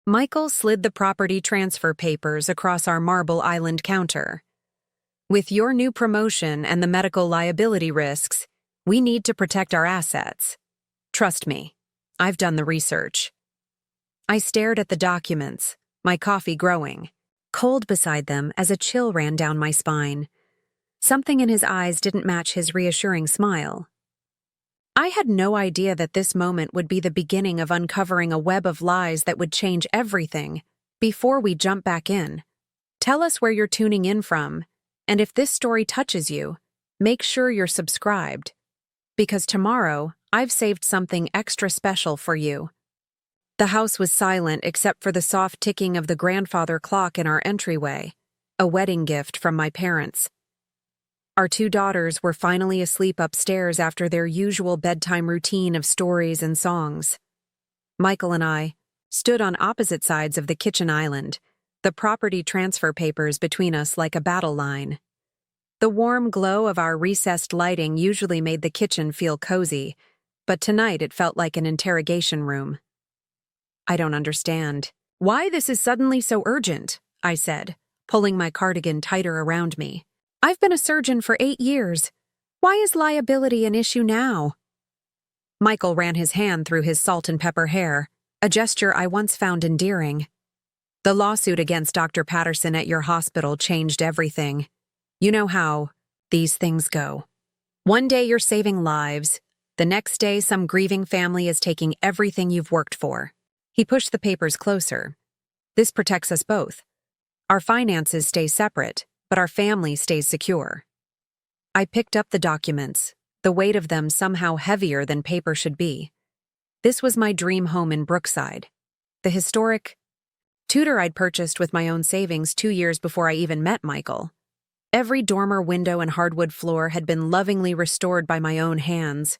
Michael slid the property transfer papers across our Marble Island counter. With your new promotion and the medical liability risks, we need to protect our assets. Trust me, I've done the research. I stared at the documents, my coffee growing, cold beside them as a chill ran down my spine. Something in his eyes didn't match his reassuring smile. I had no idea that this moment would be the beginning of uncovering a web of lies that would change everything. Before we jump back in, tell us where you're tuning in from, and if this story touches you, make sure you're subscribed. Because tomorrow, I've saved something extra special for you. The house was silent except for the soft ticking of the grandfather clock in our entryway, a wedding gift from my parents. Our two daughters were finally asleep upstairs after their usual bedtime routine of stories and songs. Michael and I stood on opposite sides of the kitchen island, the property transfer papers between us like a battle line. The warm glow of our recessed lighting usually made the kitchen feel cozy, but tonight it felt like an interrogation room. I don't understand why this is suddenly so urgent, I said, pulling my cardigan tighter around me. I've been a surgeon for 8 years. Why is liability an issue now? Michael ran his hand through his salt and pepper hair, a gesture I once found endearing. The lawsuit against Dr. Patterson at your hospital changed everything. You know how these things go. One day you're saving lives. The next day some grieving family is taking everything you've worked for. He pushed the papers closer. This protects us both. Our finances stay separate, but our family stays secure. I picked up the documents, the weight of them somehow heavier than paper should be. This was my dream home in Brookside, the historic Tudor I'd purchased with my own savings 2 years before I even met Michael. Every dormer window and hardwood floor had been lovingly restored by my own hands.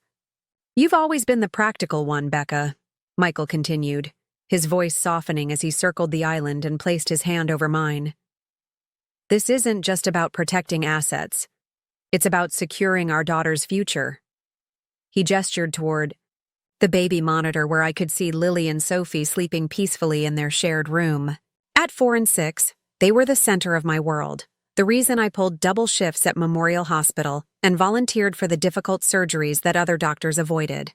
You've always been the practical one, Becca, Michael continued, his voice softening as he circled the island and placed his hand over mine. This isn't just about protecting assets. It's about securing our daughter's future. He gestured toward the baby monitor where I could see Lily and Sophie sleeping peacefully in their shared room. At 4 and 6, they were the center of my world, the reason I pulled double shifts at Memorial Hospital and volunteered for the difficult surgeries that other doctors avoided.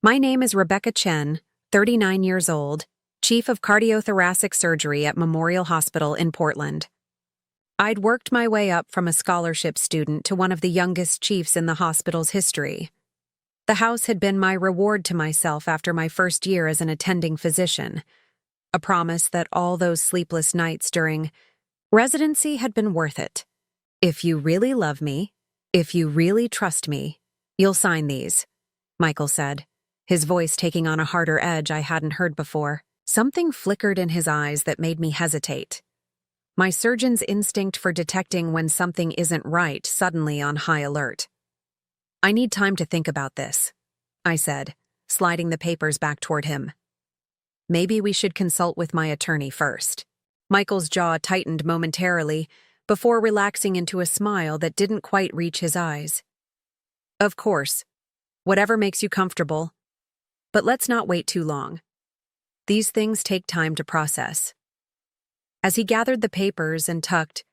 My name is Rebecca Chen, 39 years old, Chief of Cardiothoracic Surgery at Memorial Hospital in Portland. I'd worked my way up from a scholarship student to one of the youngest chiefs in the hospital's history. The house had been my reward to myself after my first year as an attending physician, a promise that all those sleepless nights during residency had been worth it. If you really love me, if you really trust me, you'll sign these, Michael said, his voice taking on a harder edge I hadn't heard before. Something flickered in his eyes that made me hesitate. My surgeon's instinct for detecting when something isn't right suddenly on high alert. I need time to think about this, I said, sliding the papers back toward him. Maybe we should consult with my attorney first. Michael's jaw tightened momentarily before relaxing into a smile that didn't quite reach his eyes. Of course, whatever makes you comfortable. But let's not wait too long. These things take time to process. As he gathered the papers and tucked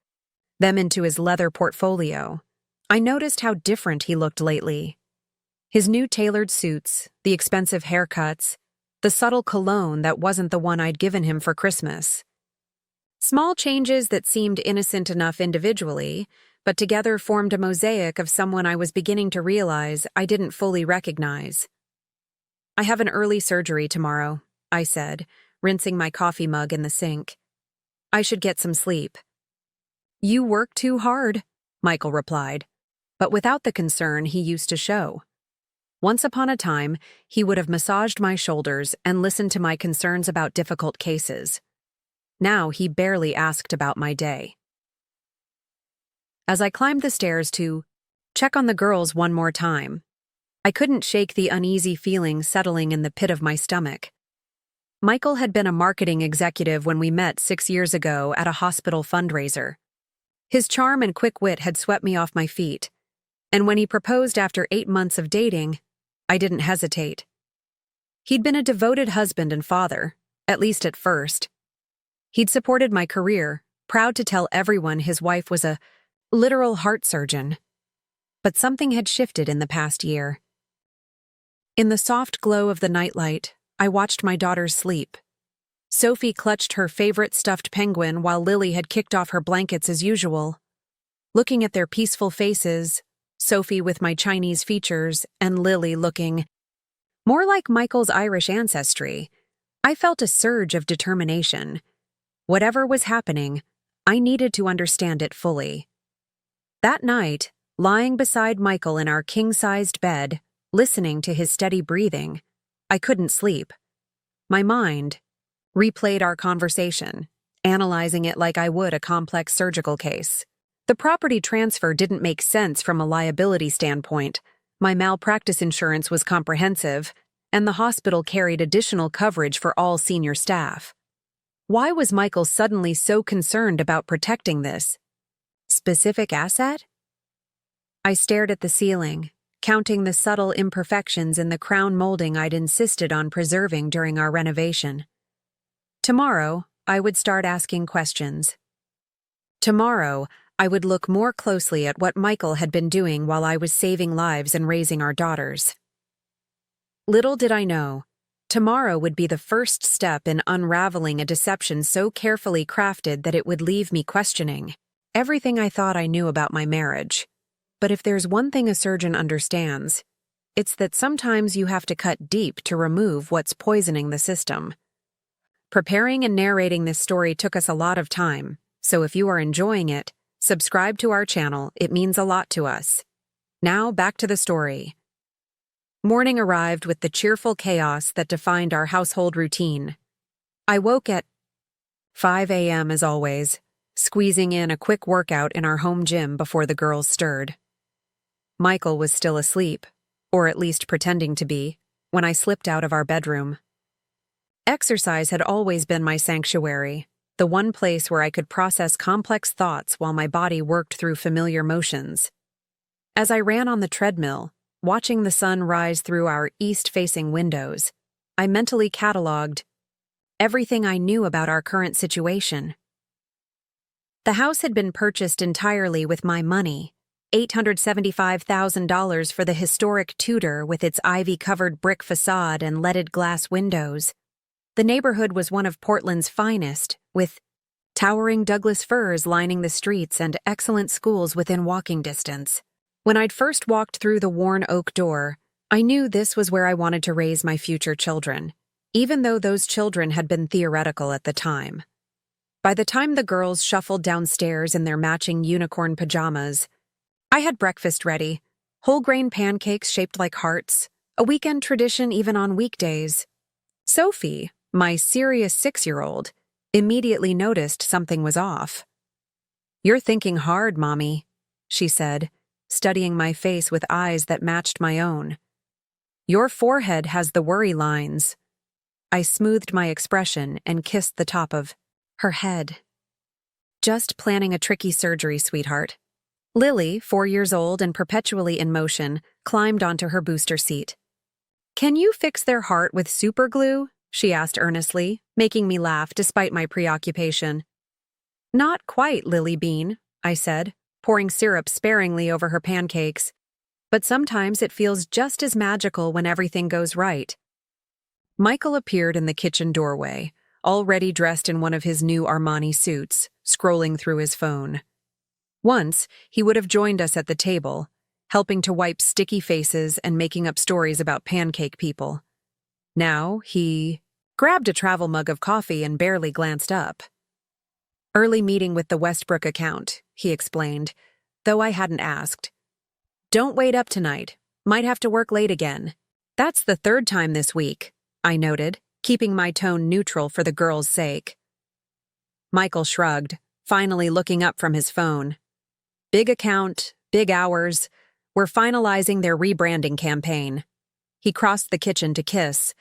them into his leather portfolio, I noticed how different he looked lately. His new tailored suits, the expensive haircuts, the subtle cologne that wasn't the one I'd given him for Christmas. Small changes that seemed innocent enough individually, but together formed a mosaic of someone I was beginning to realize I didn't fully recognize. I have an early surgery tomorrow, I said, rinsing my coffee mug in the sink. I should get some sleep. You work too hard, Michael replied, but without the concern he used to show. Once upon a time, he would have massaged my shoulders and listened to my concerns about difficult cases. Now he barely asked about my day. As I climbed the stairs to check on the girls one more time, I couldn't shake the uneasy feeling settling in the pit of my stomach. Michael had been a marketing executive when we met 6 years ago at a hospital fundraiser. His charm and quick wit had swept me off my feet, and when he proposed after 8 months of dating, I didn't hesitate. He'd been a devoted husband and father, at least at first. He'd supported my career, proud to tell everyone his wife was a literal heart surgeon. But something had shifted in the past year. In the soft glow of the nightlight, I watched my daughters sleep. Sophie clutched her favorite stuffed penguin while Lily had kicked off her blankets as usual. Looking at their peaceful faces, Sophie with my Chinese features and Lily looking more like Michael's Irish ancestry, I felt a surge of determination. Whatever was happening, I needed to understand it fully. That night, lying beside Michael in our king-sized bed, listening to his steady breathing, I couldn't sleep. My mind replayed our conversation, analyzing it like I would a complex surgical case. The property transfer didn't make sense from a liability standpoint. My malpractice insurance was comprehensive, and the hospital carried additional coverage for all senior staff. Why was Michael suddenly so concerned about protecting this specific asset? I stared at the ceiling, counting the subtle imperfections in the crown molding I'd insisted on preserving during our renovation. Tomorrow, I would start asking questions. Tomorrow, I would look more closely at what Michael had been doing while I was saving lives and raising our daughters. Little did I know, tomorrow would be the first step in unraveling a deception so carefully crafted that it would leave me questioning everything I thought I knew about my marriage. But if there's one thing a surgeon understands, it's that sometimes you have to cut deep to remove what's poisoning the system. Preparing and narrating this story took us a lot of time, so if you are enjoying it, subscribe to our channel, it means a lot to us. Now back to the story. Morning arrived with the cheerful chaos that defined our household routine. I woke at 5 a.m. as always, squeezing in a quick workout in our home gym before the girls stirred. Michael was still asleep, or at least pretending to be, when I slipped out of our bedroom. Exercise had always been my sanctuary, the one place where I could process complex thoughts while my body worked through familiar motions. As I ran on the treadmill, watching the sun rise through our east-facing windows, I mentally cataloged everything I knew about our current situation. The house had been purchased entirely with my money, $875,000 for the historic Tudor with its ivy-covered brick facade and leaded glass windows. The neighborhood was one of Portland's finest, with towering Douglas firs lining the streets and excellent schools within walking distance. When I'd first walked through the worn oak door, I knew this was where I wanted to raise my future children, even though those children had been theoretical at the time. By the time the girls shuffled downstairs in their matching unicorn pajamas, I had breakfast ready, whole-grain pancakes shaped like hearts, a weekend tradition even on weekdays. Sophie, my serious 6-year-old, immediately noticed something was off. "You're thinking hard, Mommy," she said, studying my face with eyes that matched my own. "Your forehead has the worry lines." I smoothed my expression and kissed the top of her head. "Just planning a tricky surgery, sweetheart." Lily, 4 years old and perpetually in motion, climbed onto her booster seat. "Can you fix their heart with super glue?" she asked earnestly, making me laugh despite my preoccupation. "Not quite, Lily Bean," I said, pouring syrup sparingly over her pancakes. "But sometimes it feels just as magical when everything goes right." Michael appeared in the kitchen doorway, already dressed in one of his new Armani suits, scrolling through his phone. Once, he would have joined us at the table, helping to wipe sticky faces and making up stories about pancake people. Now, he grabbed a travel mug of coffee and barely glanced up. "Early meeting with the Westbrook account," he explained, though I hadn't asked. "Don't wait up tonight. Might have to work late again." "That's the 3rd time this week," I noted, keeping my tone neutral for the girls' sake. Michael shrugged, finally looking up from his phone. "Big account, big hours. We're finalizing their rebranding campaign." He crossed the kitchen to kiss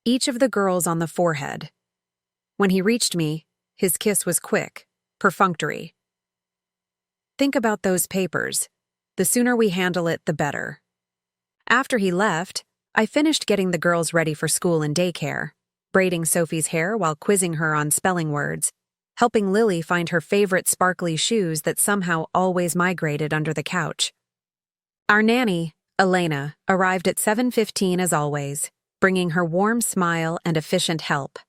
each of the girls on the forehead. When he reached me, his kiss was quick, perfunctory. "Think about those papers. The sooner we handle it, the better." After he left, I finished getting the girls ready for school and daycare. braiding Sophie's hair while quizzing her on spelling words, helping Lily find her favorite sparkly shoes that somehow always migrated under the couch. Our nanny, Elena, arrived at 7:15 as always, bringing her warm smile and efficient help.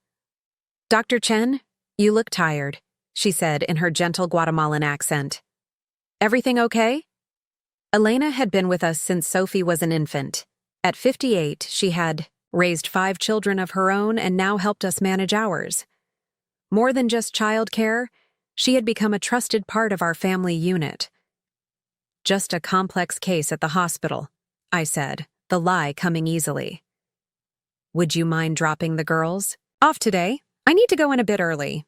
"Dr. Chen, you look tired," she said in her gentle Guatemalan accent. "Everything okay?" Elena had been with us since Sophie was an infant. At 58, she had raised 5 children of her own and now helped us manage ours. More than just childcare, she had become a trusted part of our family unit. "Just a complex case at the hospital," I said, the lie coming easily. "Would you mind dropping the girls off today? I need to go in a bit early."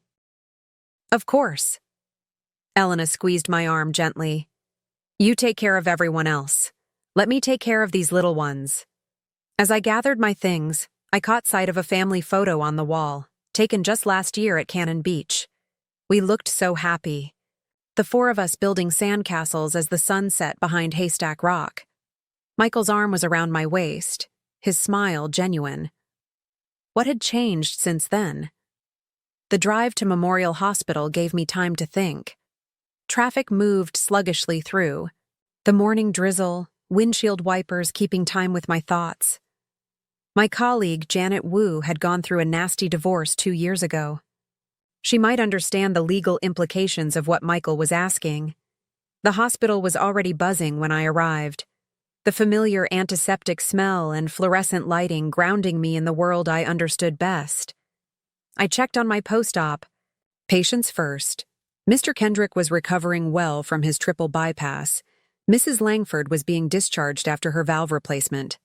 "Of course." Elena squeezed my arm gently. "You take care of everyone else. Let me take care of these little ones." As I gathered my things, I caught sight of a family photo on the wall, taken just last year at Cannon Beach. We looked so happy. The 4 of us building sandcastles as the sun set behind Haystack Rock. Michael's arm was around my waist, his smile genuine. What had changed since then? The drive to Memorial Hospital gave me time to think. Traffic moved sluggishly through. The morning drizzle, windshield wipers keeping time with my thoughts. My colleague, Janet Wu, had gone through a nasty divorce 2 years ago. She might understand the legal implications of what Michael was asking. The hospital was already buzzing when I arrived. The familiar antiseptic smell and fluorescent lighting grounding me in the world I understood best. I checked on my post-op. Patients first. Mr. Kendrick was recovering well from his triple bypass. Mrs. Langford was being discharged after her valve replacement.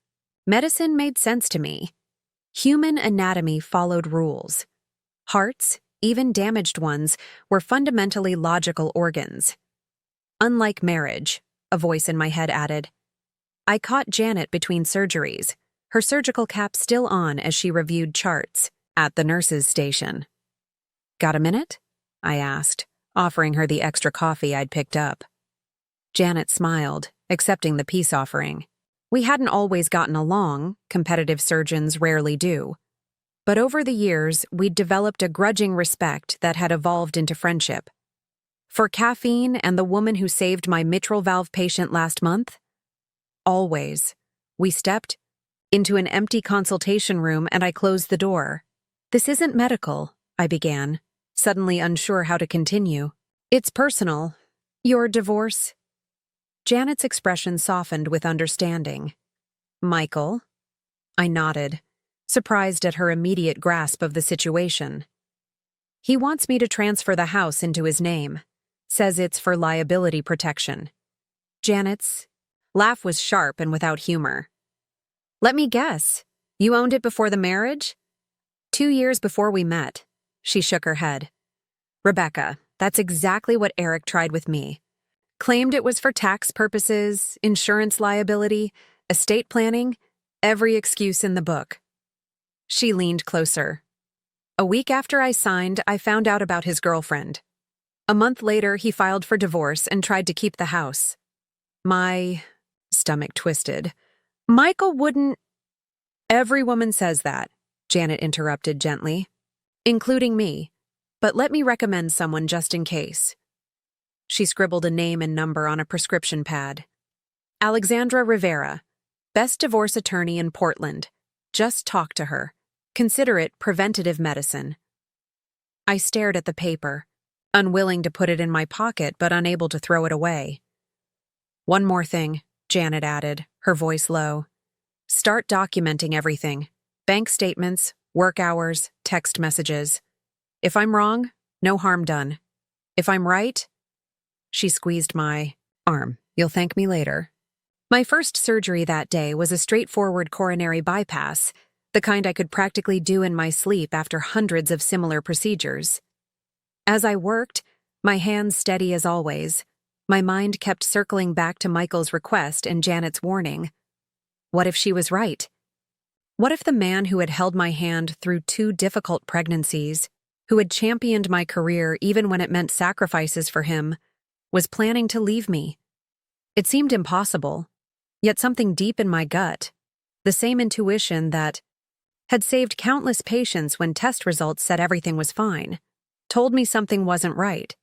Medicine made sense to me. Human anatomy followed rules. Hearts, even damaged ones, were fundamentally logical organs. Unlike marriage, a voice in my head added. I caught Janet between surgeries, her surgical cap still on as she reviewed charts at the nurse's station. "Got a minute?" I asked, offering her the extra coffee I'd picked up. Janet smiled, accepting the peace offering. We hadn't always gotten along, competitive surgeons rarely do. But over the years, we'd developed a grudging respect that had evolved into friendship. For caffeine and the woman who saved my mitral valve patient last month? Always. We stepped into an empty consultation room and I closed the door. "This isn't medical," I began, suddenly unsure how to continue. "It's personal. Your divorce." Janet's expression softened with understanding. "Michael?" I nodded, surprised at her immediate grasp of the situation. "He wants me to transfer the house into his name. Says it's for liability protection." Janet's laugh was sharp and without humor. "Let me guess. You owned it before the marriage?" 2 years before we met. She shook her head. "Rebecca, that's exactly what Eric tried with me. Claimed it was for tax purposes, insurance liability, estate planning, every excuse in the book." She leaned closer. "A week after I signed, I found out about his girlfriend. A month later, he filed for divorce and tried to keep the house. My stomach twisted. Michael wouldn't—" "Every woman says that," Janet interrupted gently, "including me. But let me recommend someone just in case." She scribbled a name and number on a prescription pad. "Alexandra Rivera, best divorce attorney in Portland. Just talk to her. Consider it preventative medicine." I stared at the paper, unwilling to put it in my pocket but unable to throw it away. "One more thing," Janet added, her voice low. "Start documenting everything. Bank statements, work hours, text messages. If I'm wrong, no harm done. If I'm right—" She squeezed my arm. "You'll thank me later." My first surgery that day was a straightforward coronary bypass, the kind I could practically do in my sleep after hundreds of similar procedures. As I worked, my hands steady as always, my mind kept circling back to Michael's request and Janet's warning. What if she was right? What if the man who had held my hand through 2 difficult pregnancies, who had championed my career even when it meant sacrifices for him, was planning to leave me? It seemed impossible, yet something deep in my gut, the same intuition that had saved countless patients when test results said everything was fine, told me something wasn't right.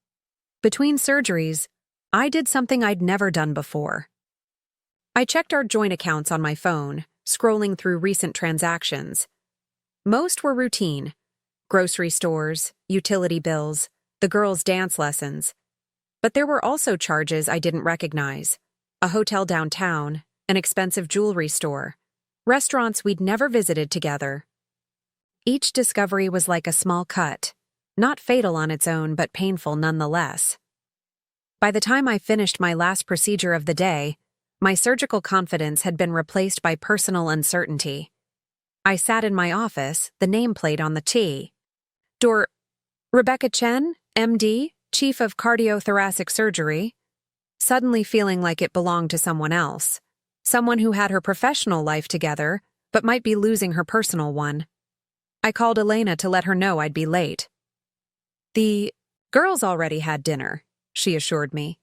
Between surgeries, I did something I'd never done before. I checked our joint accounts on my phone, scrolling through recent transactions. Most were routine: grocery stores, utility bills, the girls' dance lessons. But there were also charges I didn't recognize: a hotel downtown, an expensive jewelry store, restaurants we'd never visited together. Each discovery was like a small cut, not fatal on its own but painful nonetheless. By the time I finished my last procedure of the day, my surgical confidence had been replaced by personal uncertainty. I sat in my office, the nameplate on the T. Door. Rebecca Chen, MD, Chief of Cardiothoracic Surgery, suddenly feeling like it belonged to someone else. Someone who had her professional life together, but might be losing her personal one. I called Elena to let her know I'd be late. "The girls already had dinner," she assured me.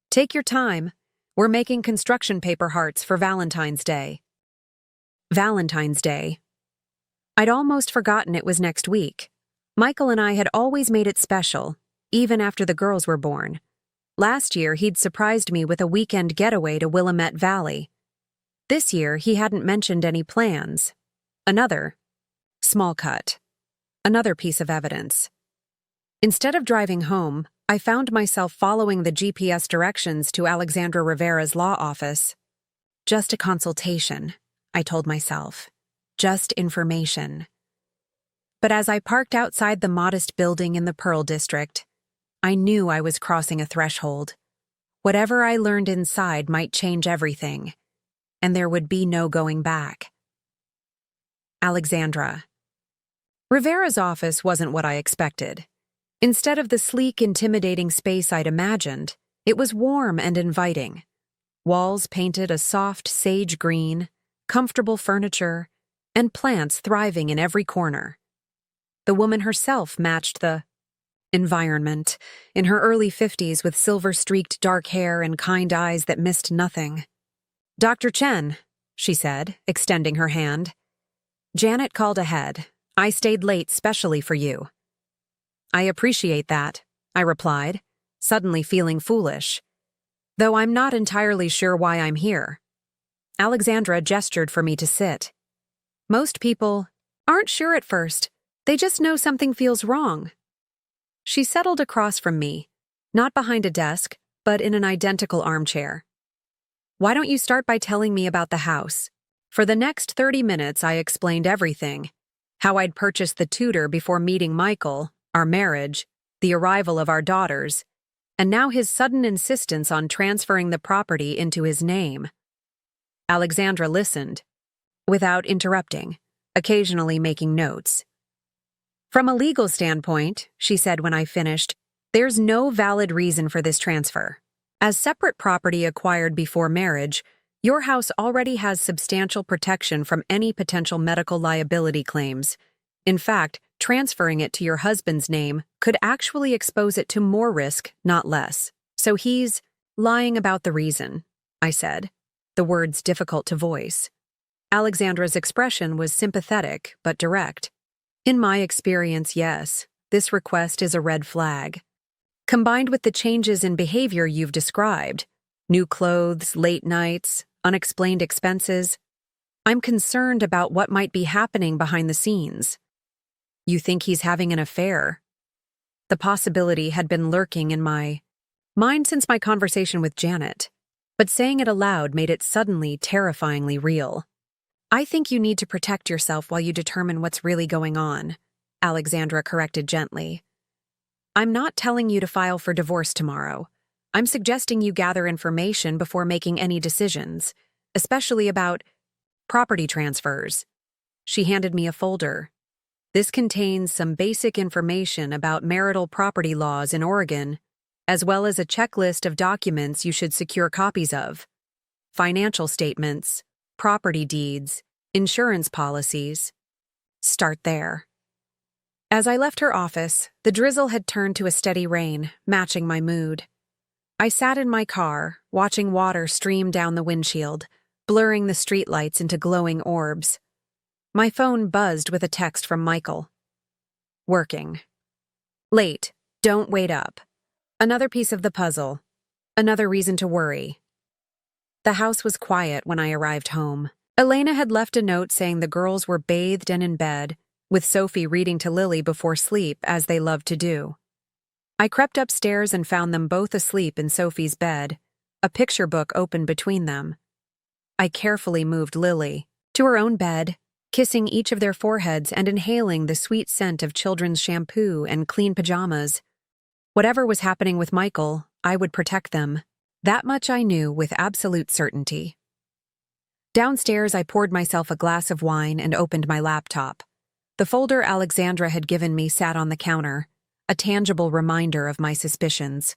"Take your time. We're making construction paper hearts for Valentine's Day." Valentine's Day. I'd almost forgotten it was next week. Michael and I had always made it special, even after the girls were born. Last year, he'd surprised me with a weekend getaway to Willamette Valley. This year, he hadn't mentioned any plans. Another small cut. Another piece of evidence. Instead of driving home, I found myself following the GPS directions to Alexandra Rivera's law office. Just a consultation, I told myself. Just information. But as I parked outside the modest building in the Pearl District, I knew I was crossing a threshold. Whatever I learned inside might change everything, and there would be no going back. Alexandra. Rivera's office wasn't what I expected. Instead of the sleek, intimidating space I'd imagined, it was warm and inviting. Walls painted a soft sage green, comfortable furniture, and plants thriving in every corner. The woman herself matched the environment, in her early 50s with silver-streaked dark hair and kind eyes that missed nothing. "Dr. Chen," she said, extending her hand. "Janet called ahead. I stayed late specially for you." "I appreciate that," I replied, suddenly feeling foolish. "Though I'm not entirely sure why I'm here." Alexandra gestured for me to sit. "Most people aren't sure at first. They just know something feels wrong." She settled across from me, not behind a desk, but in an identical armchair. "Why don't you start by telling me about the house?" For the next 30 minutes, I explained everything. How I'd purchased the tutor before meeting Michael, our marriage, the arrival of our daughters, and now his sudden insistence on transferring the property into his name. Alexandra listened, without interrupting, occasionally making notes. "From a legal standpoint," she said when I finished, "there's no valid reason for this transfer. As separate property acquired before marriage, your house already has substantial protection from any potential medical liability claims. In fact, transferring it to your husband's name could actually expose it to more risk, not less. So he's lying about the reason," I said, the words difficult to voice. Alexandra's expression was sympathetic but direct. "In my experience, yes, this request is a red flag. Combined with the changes in behavior you've described, new clothes, late nights, unexplained expenses, I'm concerned about what might be happening behind the scenes." "You think he's having an affair?" The possibility had been lurking in my mind since my conversation with Janet, but saying it aloud made it suddenly terrifyingly real. "I think you need to protect yourself while you determine what's really going on," Alexandra corrected gently. "I'm not telling you to file for divorce tomorrow. I'm suggesting you gather information before making any decisions, especially about property transfers." She handed me a folder. "This contains some basic information about marital property laws in Oregon, as well as a checklist of documents you should secure copies of: financial statements, property deeds, insurance policies. Start there." As I left her office, the drizzle had turned to a steady rain, matching my mood. I sat in my car, watching water stream down the windshield, blurring the streetlights into glowing orbs. My phone buzzed with a text from Michael. Working. Late. Don't wait up. Another piece of the puzzle. Another reason to worry. The house was quiet when I arrived home. Elena had left a note saying the girls were bathed and in bed, with Sophie reading to Lily before sleep, as they loved to do. I crept upstairs and found them both asleep in Sophie's bed, a picture book open between them. I carefully moved Lily to her own bed, kissing each of their foreheads and inhaling the sweet scent of children's shampoo and clean pajamas. Whatever was happening with Michael, I would protect them. That much I knew with absolute certainty. Downstairs, I poured myself a glass of wine and opened my laptop. The folder Alexandra had given me sat on the counter, a tangible reminder of my suspicions.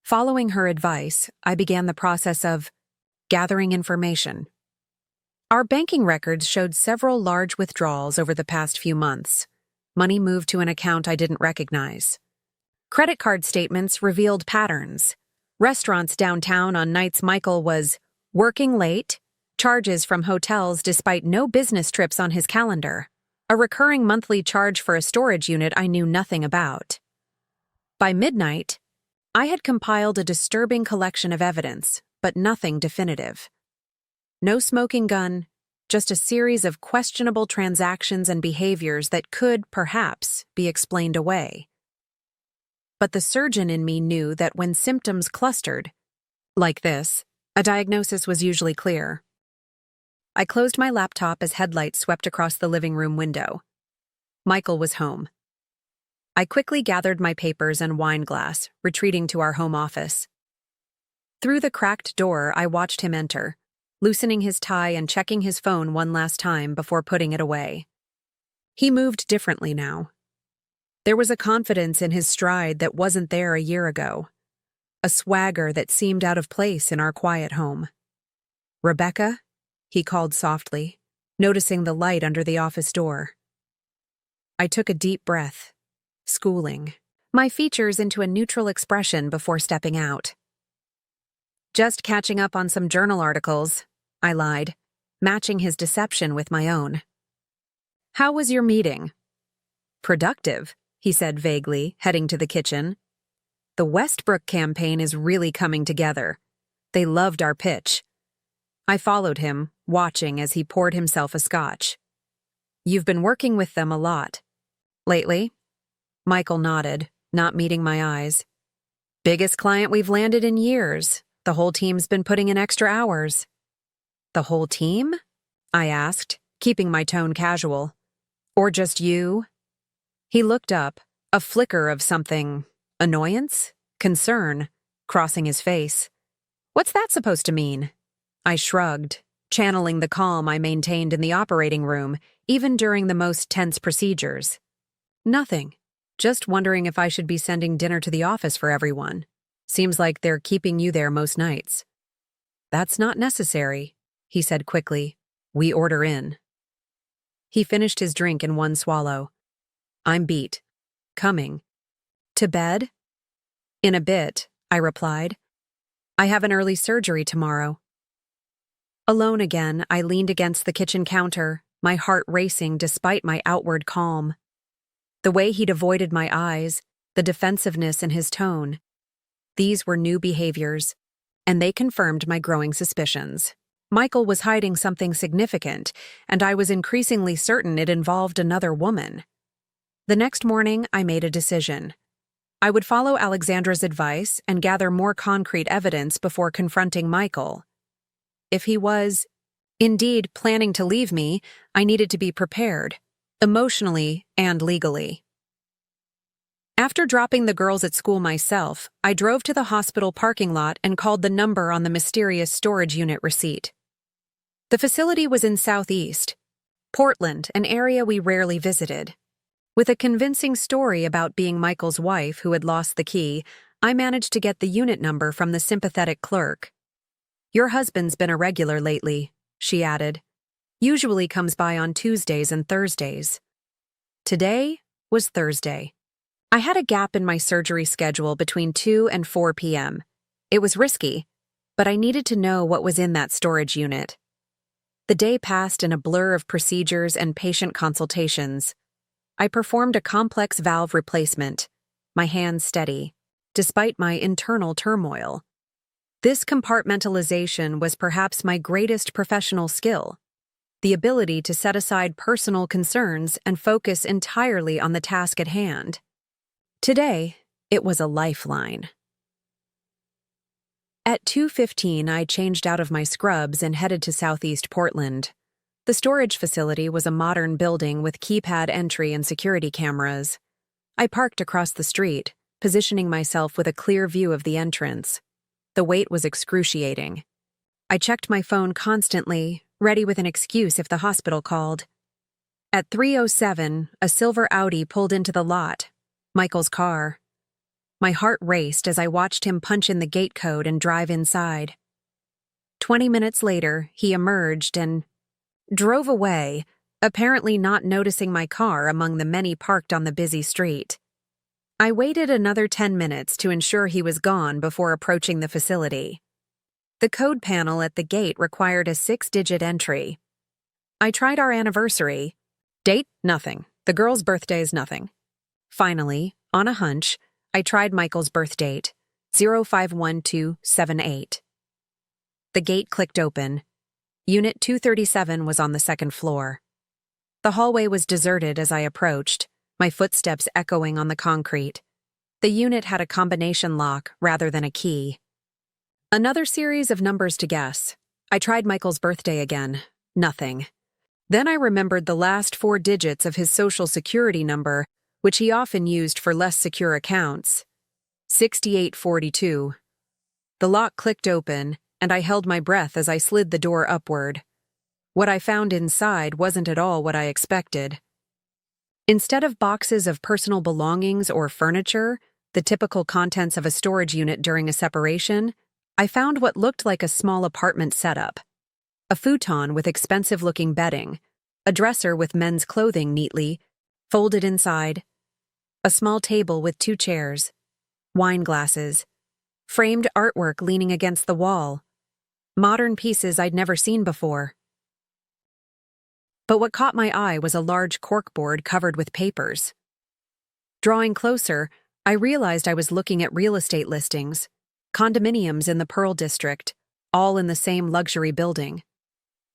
Following her advice, I began the process of gathering information. Our banking records showed several large withdrawals over the past few months. Money moved to an account I didn't recognize. Credit card statements revealed patterns. Restaurants downtown on nights Michael was working late, charges from hotels despite no business trips on his calendar, a recurring monthly charge for a storage unit I knew nothing about. By midnight, I had compiled a disturbing collection of evidence, but nothing definitive. No smoking gun, just a series of questionable transactions and behaviors that could, perhaps, be explained away. But the surgeon in me knew that when symptoms clustered, like this, a diagnosis was usually clear. I closed my laptop as headlights swept across the living room window. Michael was home. I quickly gathered my papers and wine glass, retreating to our home office. Through the cracked door, I watched him enter, loosening his tie and checking his phone one last time before putting it away. He moved differently now. There was a confidence in his stride that wasn't there a year ago, a swagger that seemed out of place in our quiet home. "Rebecca?" he called softly, noticing the light under the office door. I took a deep breath, schooling my features into a neutral expression before stepping out. "Just catching up on some journal articles," I lied, matching his deception with my own. "How was your meeting?" "Productive," he said vaguely, heading to the kitchen. "The Westbrook campaign is really coming together. They loved our pitch." I followed him, watching as he poured himself a scotch. "You've been working with them a lot. Lately?" Michael nodded, not meeting my eyes. "Biggest client we've landed in years. The whole team's been putting in extra hours." "The whole team?" I asked, keeping my tone casual. "Or just you?" He looked up, a flicker of something, annoyance, concern, crossing his face. "What's that supposed to mean?" I shrugged, channeling the calm I maintained in the operating room, even during the most tense procedures. "Nothing. Just wondering if I should be sending dinner to the office for everyone. Seems like they're keeping you there most nights." "That's not necessary," he said quickly. "We order in." He finished his drink in one swallow. "I'm beat. Coming." "To bed?" "In a bit," I replied. "I have an early surgery tomorrow." Alone again, I leaned against the kitchen counter, my heart racing despite my outward calm. The way he'd avoided my eyes, the defensiveness in his tone. These were new behaviors, and they confirmed my growing suspicions. Michael was hiding something significant, and I was increasingly certain it involved another woman. The next morning, I made a decision. I would follow Alexandra's advice and gather more concrete evidence before confronting Michael. If he was, indeed, planning to leave me, I needed to be prepared, emotionally and legally. After dropping the girls at school myself, I drove to the hospital parking lot and called the number on the mysterious storage unit receipt. The facility was in Southeast Portland, an area we rarely visited. With a convincing story about being Michael's wife who had lost the key, I managed to get the unit number from the sympathetic clerk. "Your husband's been a regular lately," she added. "Usually comes by on Tuesdays and Thursdays." Today was Thursday. I had a gap in my surgery schedule between 2 and 4 p.m. It was risky, but I needed to know what was in that storage unit. The day passed in a blur of procedures and patient consultations. I performed a complex valve replacement, my hands steady, despite my internal turmoil. This compartmentalization was perhaps my greatest professional skill, the ability to set aside personal concerns and focus entirely on the task at hand. Today, it was a lifeline. At 2:15, I changed out of my scrubs and headed to Southeast Portland. The storage facility was a modern building with keypad entry and security cameras. I parked across the street, positioning myself with a clear view of the entrance. The wait was excruciating. I checked my phone constantly, ready with an excuse if the hospital called. At 3:07, a silver Audi pulled into the lot, Michael's car. My heart raced as I watched him punch in the gate code and drive inside. 20 minutes later, he emerged and drove away, apparently not noticing my car among the many parked on the busy street. I waited another 10 minutes to ensure he was gone before approaching the facility. The code panel at the gate required a 6-digit entry. I tried our anniversary. Date? Nothing. The girl's birthday's nothing. Finally, on a hunch, I tried Michael's birth date, 051278. The gate clicked open. Unit 237 was on the second floor. The hallway was deserted as I approached, my footsteps echoing on the concrete. The unit had a combination lock rather than a key. Another series of numbers to guess. I tried Michael's birthday again. Nothing. Then I remembered the last 4 digits of his social security number, which he often used for less secure accounts. 6842. The lock clicked open, and I held my breath as I slid the door upward. What I found inside wasn't at all what I expected. Instead of boxes of personal belongings or furniture, the typical contents of a storage unit during a separation, I found what looked like a small apartment setup. A futon with expensive-looking bedding, a dresser with men's clothing neatly folded inside, a small table with 2 chairs, wine glasses, framed artwork leaning against the wall, modern pieces I'd never seen before. But what caught my eye was a large corkboard covered with papers. Drawing closer, I realized I was looking at real estate listings, condominiums in the Pearl District, all in the same luxury building.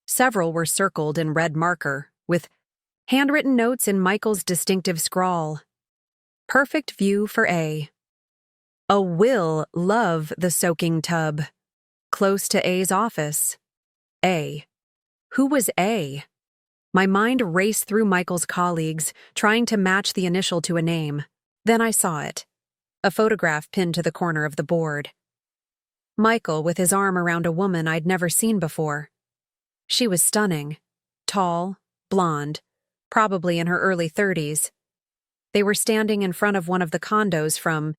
Several were circled in red marker, with handwritten notes in Michael's distinctive scrawl. Perfect view for A. A will love the soaking tub. Close to A's office. A. Who was A? My mind raced through Michael's colleagues, trying to match the initial to a name. Then I saw it. A photograph pinned to the corner of the board. Michael with his arm around a woman I'd never seen before. She was stunning. Tall, blonde, probably in her early 30s. They were standing in front of one of the condos from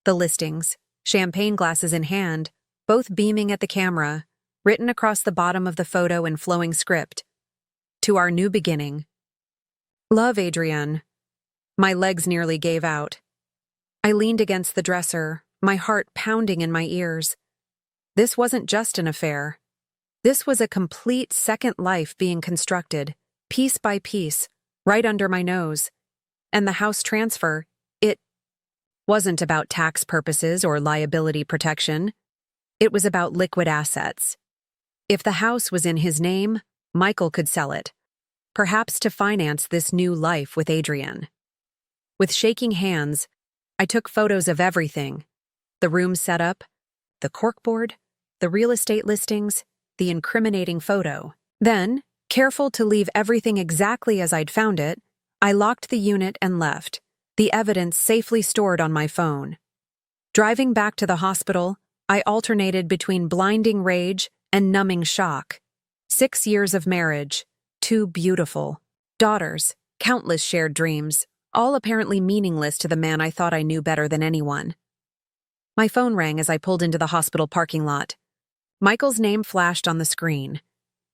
the listings, champagne glasses in hand, both beaming at the camera, written across the bottom of the photo in flowing script. To our new beginning. Love, Adrienne. My legs nearly gave out. I leaned against the dresser, my heart pounding in my ears. This wasn't just an affair. This was a complete second life being constructed, piece by piece, right under my nose. And the house transfer, it wasn't about tax purposes or liability protection. It was about liquid assets. If the house was in his name, Michael could sell it, perhaps to finance this new life with Adrienne. With shaking hands, I took photos of everything: the room setup, the corkboard, the real estate listings, the incriminating photo. Then, careful to leave everything exactly as I'd found it, I locked the unit and left, the evidence safely stored on my phone. Driving back to the hospital, I alternated between blinding rage and numbing shock. 6 years of marriage, 2 beautiful daughters, countless shared dreams, all apparently meaningless to the man I thought I knew better than anyone. My phone rang as I pulled into the hospital parking lot. Michael's name flashed on the screen.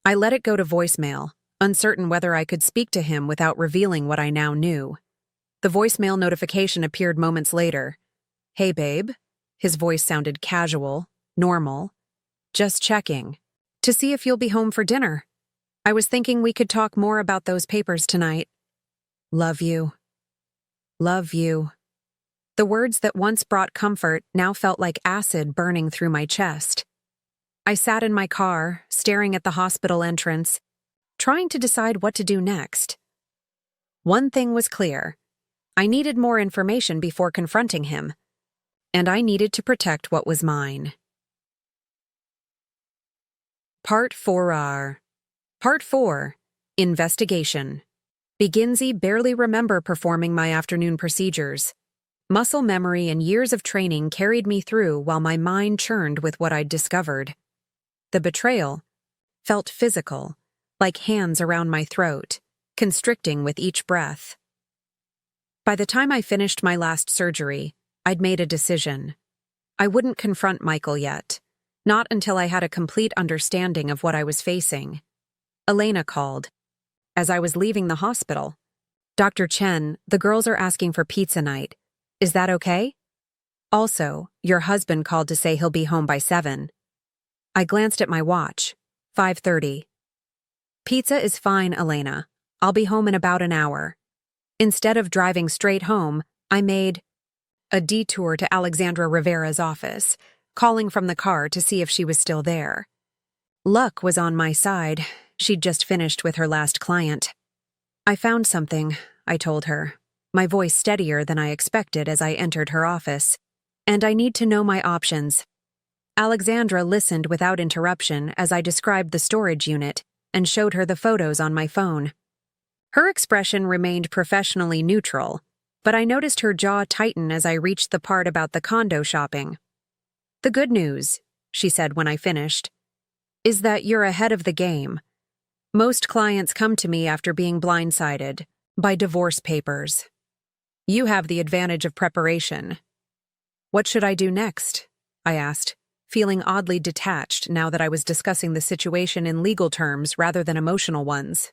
I let it go to voicemail, uncertain whether I could speak to him without revealing what I now knew. The voicemail notification appeared moments later. "Hey, babe." His voice sounded casual, normal. "Just checking. To see if you'll be home for dinner." I was thinking we could talk more about those papers tonight. Love you. Love you. The words that once brought comfort now felt like acid burning through my chest. I sat in my car, staring at the hospital entrance, trying to decide what to do next. One thing was clear. I needed more information before confronting him, and I needed to protect what was mine. Part 4R. Part 4. Investigation. Beginsy barely remember performing my afternoon procedures. Muscle memory and years of training carried me through while my mind churned with what I'd discovered. The betrayal felt physical, like hands around my throat, constricting with each breath. By the time I finished my last surgery, I'd made a decision. I wouldn't confront Michael yet, not until I had a complete understanding of what I was facing. Elena called. As I was leaving the hospital, "Dr. Chen, the girls are asking for pizza night. Is that okay? Also, your husband called to say he'll be home by 7. I glanced at my watch. 5:30. Pizza is fine, Elena. I'll be home in about an hour. Instead of driving straight home, I made a detour to Alexandra Rivera's office, calling from the car to see if she was still there. Luck was on my side. She'd just finished with her last client. I found something, I told her, my voice steadier than I expected as I entered her office. And I need to know my options. Alexandra listened without interruption as I described the storage unit and showed her the photos on my phone. Her expression remained professionally neutral, but I noticed her jaw tighten as I reached the part about the condo shopping. The good news, she said when I finished, is that you're ahead of the game. Most clients come to me after being blindsided by divorce papers. You have the advantage of preparation. What should I do next? I asked, feeling oddly detached now that I was discussing the situation in legal terms rather than emotional ones.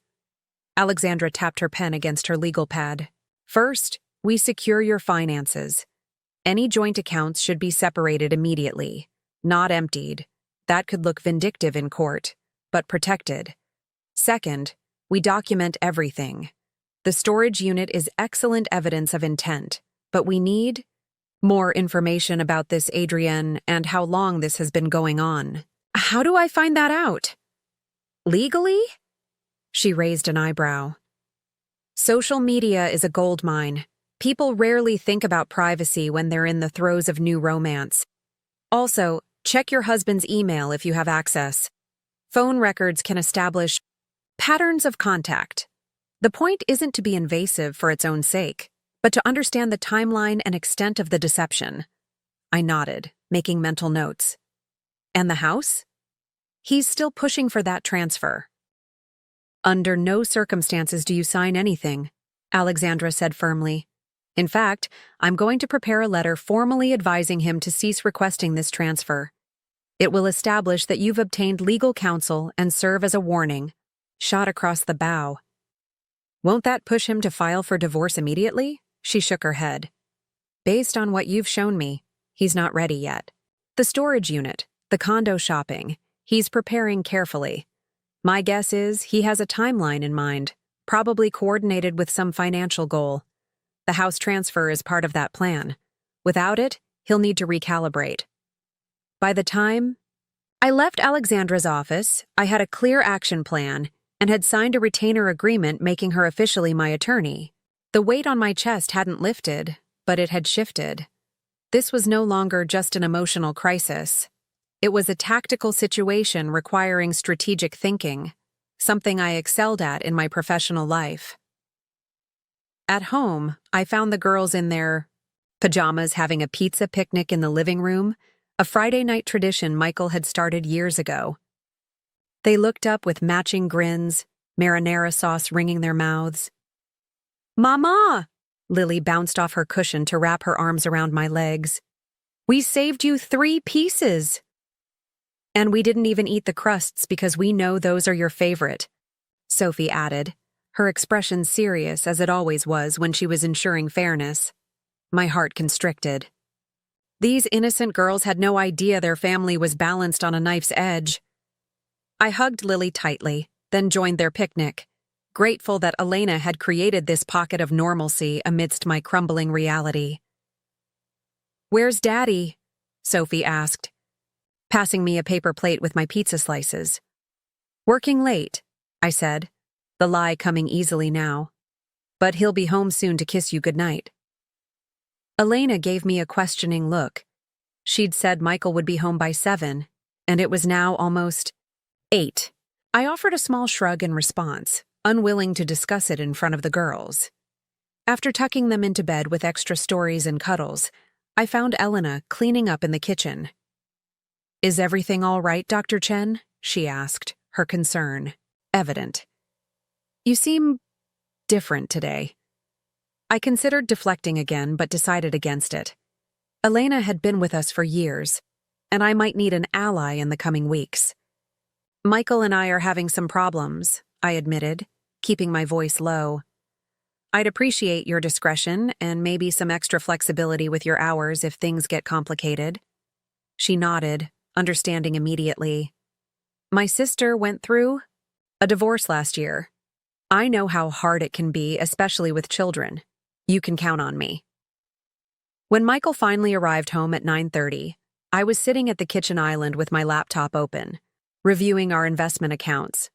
Alexandra tapped her pen against her legal pad. First, we secure your finances. Any joint accounts should be separated immediately, not emptied. That could look vindictive in court, but protected. Second, we document everything. The storage unit is excellent evidence of intent, but we need more information about this, Adrienne, and how long this has been going on. How do I find that out? Legally? She raised an eyebrow. Social media is a goldmine. People rarely think about privacy when they're in the throes of new romance. Also, check your husband's email if you have access. Phone records can establish patterns of contact. The point isn't to be invasive for its own sake, but to understand the timeline and extent of the deception. I nodded, making mental notes. And the house? He's still pushing for that transfer. Under no circumstances do you sign anything, Alexandra said firmly. In fact, I'm going to prepare a letter formally advising him to cease requesting this transfer. It will establish that you've obtained legal counsel and serve as a warning. Shot across the bow. Won't that push him to file for divorce immediately? She shook her head. Based on what you've shown me, he's not ready yet. The storage unit, the condo shopping, he's preparing carefully. My guess is he has a timeline in mind, probably coordinated with some financial goal. The house transfer is part of that plan. Without it, he'll need to recalibrate. By the time I left Alexandra's office, I had a clear action plan and had signed a retainer agreement making her officially my attorney. The weight on my chest hadn't lifted, but it had shifted. This was no longer just an emotional crisis. It was a tactical situation requiring strategic thinking, something I excelled at in my professional life. At home, I found the girls in their pajamas having a pizza picnic in the living room, a Friday night tradition Michael had started years ago. They looked up with matching grins, marinara sauce ringing their mouths. Mama! Lily bounced off her cushion to wrap her arms around my legs. We saved you 3 pieces! And we didn't even eat the crusts because we know those are your favorite, Sophie added, her expression serious as it always was when she was ensuring fairness. My heart constricted. These innocent girls had no idea their family was balanced on a knife's edge. I hugged Lily tightly, then joined their picnic, grateful that Elena had created this pocket of normalcy amidst my crumbling reality. "Where's Daddy?" Sophie asked, passing me a paper plate with my pizza slices. "Working late," I said, the lie coming easily now. "But he'll be home soon to kiss you goodnight." Elena gave me a questioning look. She'd said Michael would be home by 7, and it was now almost 8. I offered a small shrug in response, unwilling to discuss it in front of the girls. After tucking them into bed with extra stories and cuddles, I found Elena cleaning up in the kitchen. "Is everything all right, Dr. Chen?" she asked, her concern evident. "You seem different today." I considered deflecting again, but decided against it. Elena had been with us for years, and I might need an ally in the coming weeks. "Michael and I are having some problems," I admitted, keeping my voice low. "I'd appreciate your discretion and maybe some extra flexibility with your hours if things get complicated." She nodded, understanding immediately. "My sister went through a divorce last year. I know how hard it can be, especially with children. You can count on me." When Michael finally arrived home at 9:30, I was sitting at the kitchen island with my laptop open, reviewing our investment accounts.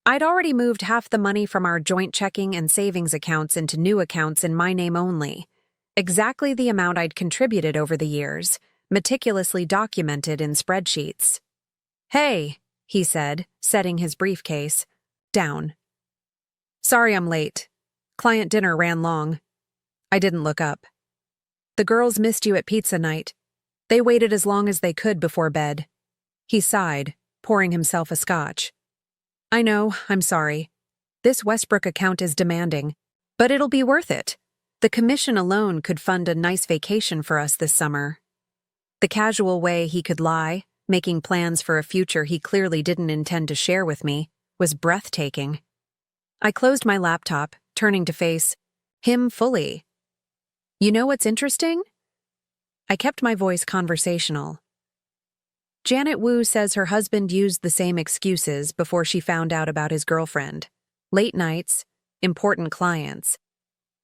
I'd already moved half the money from our joint checking and savings accounts into new accounts in my name only, exactly the amount I'd contributed over the years, meticulously documented in spreadsheets. "Hey," he said, setting his briefcase down. "Sorry I'm late. Client dinner ran long." I didn't look up. "The girls missed you at pizza night. They waited as long as they could before bed." He sighed, pouring himself a scotch. "I know, I'm sorry. This Westbrook account is demanding, but it'll be worth it. The commission alone could fund a nice vacation for us this summer." The casual way he could lie, making plans for a future he clearly didn't intend to share with me, was breathtaking. I closed my laptop, turning to face him fully. "You know what's interesting?" I kept my voice conversational. "Janet Wu says her husband used the same excuses before she found out about his girlfriend. Late nights, important clients.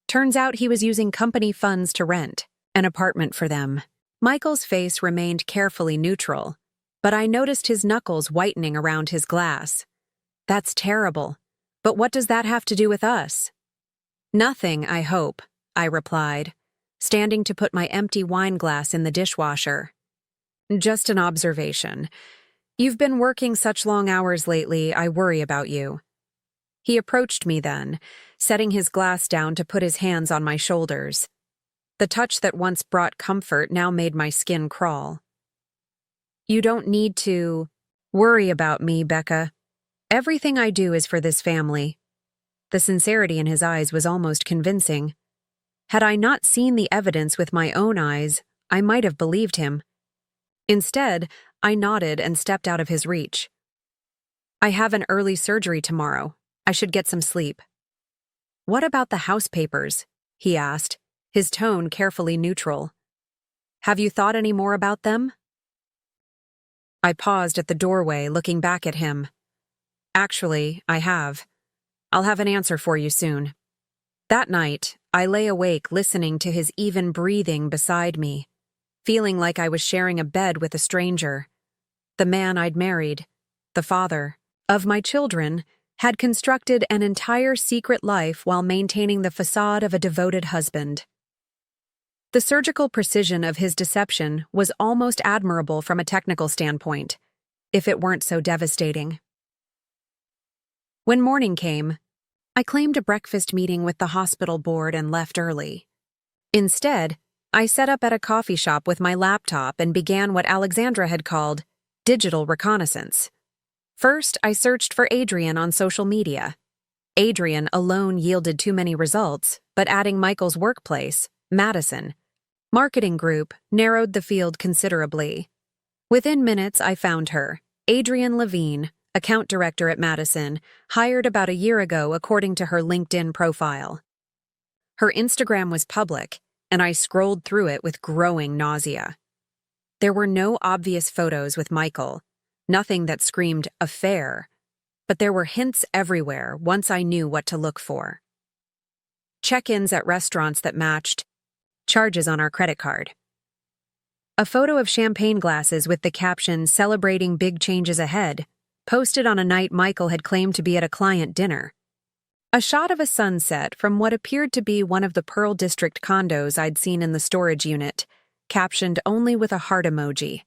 Turns out he was using company funds to rent an apartment for them." Michael's face remained carefully neutral, but I noticed his knuckles whitening around his glass. "That's terrible. But what does that have to do with us?" "Nothing, I hope," I replied, standing to put my empty wine glass in the dishwasher. "Just an observation. You've been working such long hours lately, I worry about you." He approached me then, setting his glass down to put his hands on my shoulders. The touch that once brought comfort now made my skin crawl. "You don't need to worry about me, Becca. Everything I do is for this family." The sincerity in his eyes was almost convincing. Had I not seen the evidence with my own eyes, I might have believed him. Instead, I nodded and stepped out of his reach. "I have an early surgery tomorrow. I should get some sleep." "What about the house papers?" he asked, his tone carefully neutral. "Have you thought any more about them?" I paused at the doorway, looking back at him. "Actually, I have. I'll have an answer for you soon." That night, I lay awake listening to his even breathing beside me, feeling like I was sharing a bed with a stranger. The man I'd married, the father of my children, had constructed an entire secret life while maintaining the facade of a devoted husband. The surgical precision of his deception was almost admirable from a technical standpoint, if it weren't so devastating. When morning came, I claimed a breakfast meeting with the hospital board and left early. Instead, I set up at a coffee shop with my laptop and began what Alexandra had called digital reconnaissance. First, I searched for Adrian on social media. Adrian alone yielded too many results, but adding Michael's workplace, Madison, marketing group, narrowed the field considerably. Within minutes, I found her, Adrian Levine, account director at Madison, hired about a year ago according to her LinkedIn profile. Her Instagram was public, and I scrolled through it with growing nausea. There were no obvious photos with Michael, nothing that screamed affair, but there were hints everywhere once I knew what to look for. Check-ins at restaurants that matched charges on our credit card. A photo of champagne glasses with the caption "Celebrating Big Changes Ahead," posted on a night Michael had claimed to be at a client dinner. A shot of a sunset from what appeared to be one of the Pearl District condos I'd seen in the storage unit, captioned only with a heart emoji.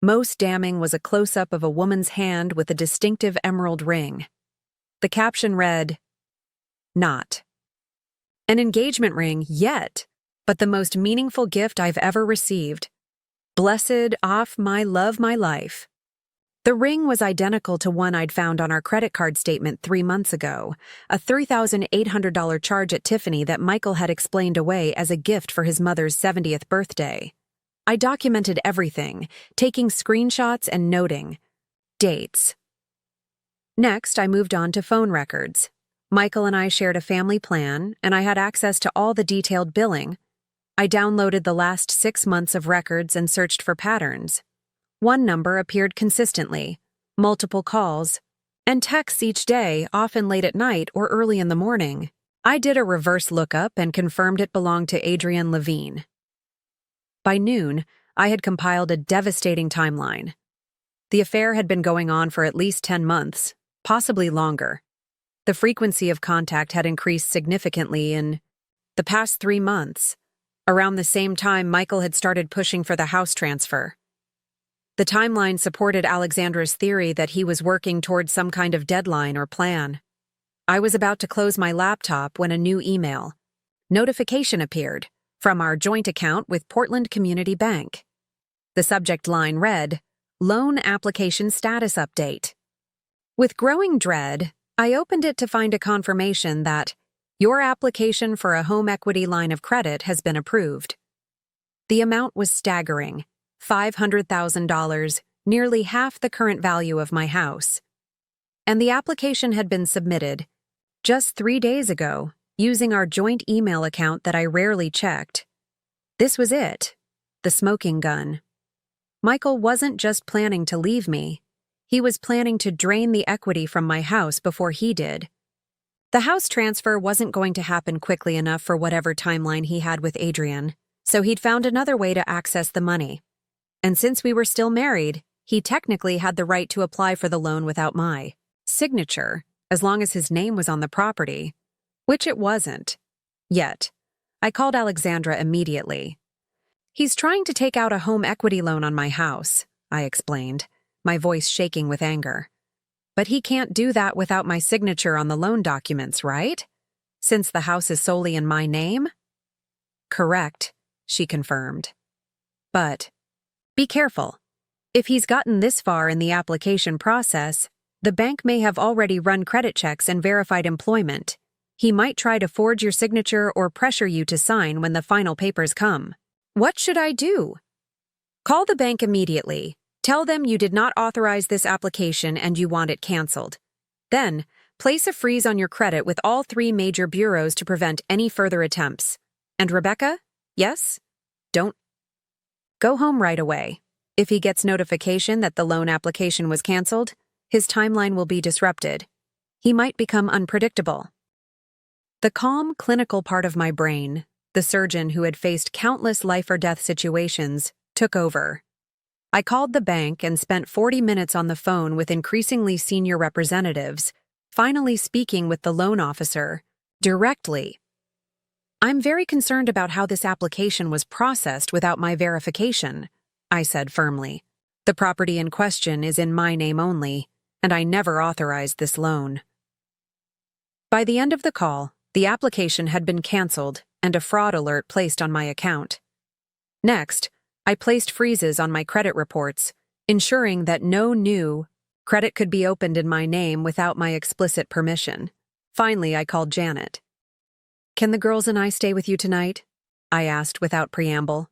Most damning was a close-up of a woman's hand with a distinctive emerald ring. The caption read, "Not an engagement ring yet, but the most meaningful gift I've ever received. Blessed off my love my life." The ring was identical to one I'd found on our credit card statement 3 months ago, a $3,800 charge at Tiffany that Michael had explained away as a gift for his mother's 70th birthday. I documented everything, taking screenshots and noting dates. Next, I moved on to phone records. Michael and I shared a family plan, and I had access to all the detailed billing. I downloaded the last 6 months of records and searched for patterns. One number appeared consistently, multiple calls, and texts each day, often late at night or early in the morning. I did a reverse lookup and confirmed it belonged to Adrienne Levine. By noon, I had compiled a devastating timeline. The affair had been going on for at least 10 months, possibly longer. The frequency of contact had increased significantly in the past 3 months. Around the same time, Michael had started pushing for the house transfer. The timeline supported Alexandra's theory that he was working towards some kind of deadline or plan. I was about to close my laptop when a new email notification appeared from our joint account with Portland Community Bank. The subject line read, "Loan application status update." With growing dread, I opened it to find a confirmation that your application for a home equity line of credit has been approved. The amount was staggering, $500,000, nearly half the current value of my house. And the application had been submitted just 3 days ago, using our joint email account that I rarely checked. This was it, the smoking gun. Michael wasn't just planning to leave me. He was planning to drain the equity from my house before he did. The house transfer wasn't going to happen quickly enough for whatever timeline he had with Adrienne, so he'd found another way to access the money. And since we were still married, he technically had the right to apply for the loan without my signature, as long as his name was on the property, which it wasn't. Yet, I called Alexandra immediately. "He's trying to take out a home equity loan on my house," I explained, my voice shaking with anger. "But he can't do that without my signature on the loan documents, right? Since the house is solely in my name?" "Correct," she confirmed. "But be careful. If he's gotten this far in the application process, the bank may have already run credit checks and verified employment. He might try to forge your signature or pressure you to sign when the final papers come." "What should I do?" "Call the bank immediately. Tell them you did not authorize this application and you want it canceled. Then, place a freeze on your credit with all 3 major bureaus to prevent any further attempts. And Rebecca? Yes? Don't go home right away. If he gets notification that the loan application was canceled, his timeline will be disrupted. He might become unpredictable." The calm, clinical part of my brain, the surgeon who had faced countless life-or-death situations, took over. I called the bank and spent 40 minutes on the phone with increasingly senior representatives, finally speaking with the loan officer directly. "I'm very concerned about how this application was processed without my verification," I said firmly. "The property in question is in my name only, and I never authorized this loan." By the end of the call, the application had been canceled and a fraud alert placed on my account. Next, I placed freezes on my credit reports, ensuring that no new credit could be opened in my name without my explicit permission. Finally, I called Janet. "Can the girls and I stay with you tonight?" I asked without preamble.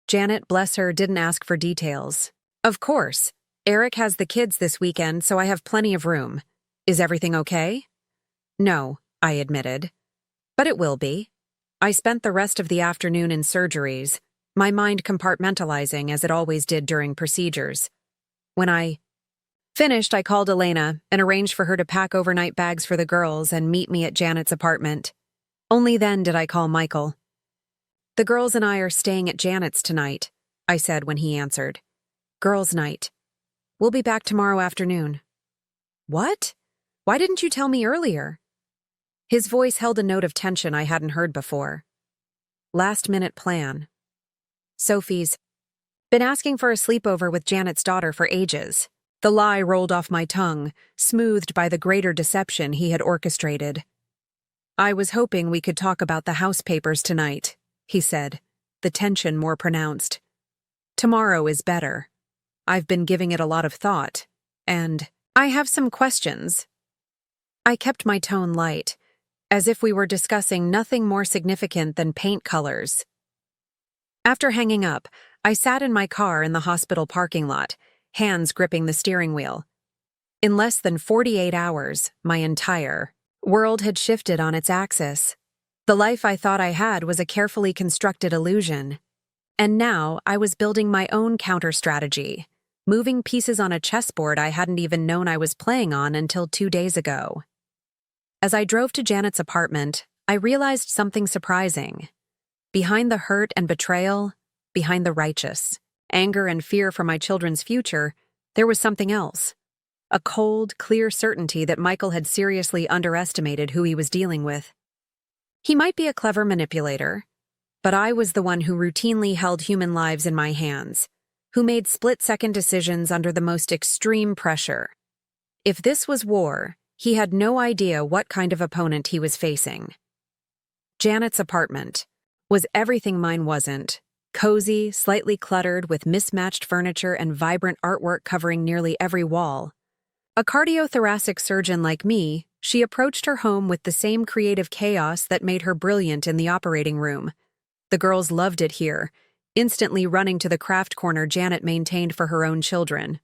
Janet, bless her, didn't ask for details. "Of course. Eric has the kids this weekend, so I have plenty of room. Is everything okay?" "No," I admitted. "But it will be." I spent the rest of the afternoon in surgeries, my mind compartmentalizing as it always did during procedures. When I Finished, I called Elena and arranged for her to pack overnight bags for the girls and meet me at Janet's apartment. Only then did I call Michael. "The girls and I are staying at Janet's tonight," I said when he answered. "Girls' night. We'll be back tomorrow afternoon." "What? Why didn't you tell me earlier?" His voice held a note of tension I hadn't heard before. "Last-minute plan. Sophie's been asking for a sleepover with Janet's daughter for ages." The lie rolled off my tongue, smoothed by the greater deception he had orchestrated. "I was hoping we could talk about the house papers tonight," he said, the tension more pronounced. "Tomorrow is better. I've been giving it a lot of thought, and I have some questions." I kept my tone light, as if we were discussing nothing more significant than paint colors. After hanging up, I sat in my car in the hospital parking lot, hands gripping the steering wheel. In less than 48 hours, my entire world had shifted on its axis. The life I thought I had was a carefully constructed illusion. And now I was building my own counter-strategy, moving pieces on a chessboard I hadn't even known I was playing on until 2 days ago. As I drove to Janet's apartment, I realized something surprising. Behind the hurt and betrayal, behind the righteous anger and fear for my children's future, there was something else. A cold, clear certainty that Michael had seriously underestimated who he was dealing with. He might be a clever manipulator, but I was the one who routinely held human lives in my hands, who made split-second decisions under the most extreme pressure. If this was war, he had no idea what kind of opponent he was facing. Janet's apartment was everything mine wasn't. Cozy, slightly cluttered with mismatched furniture and vibrant artwork covering nearly every wall. A cardiothoracic surgeon like me, she approached her home with the same creative chaos that made her brilliant in the operating room. The girls loved it here, instantly running to the craft corner Janet maintained for her own children.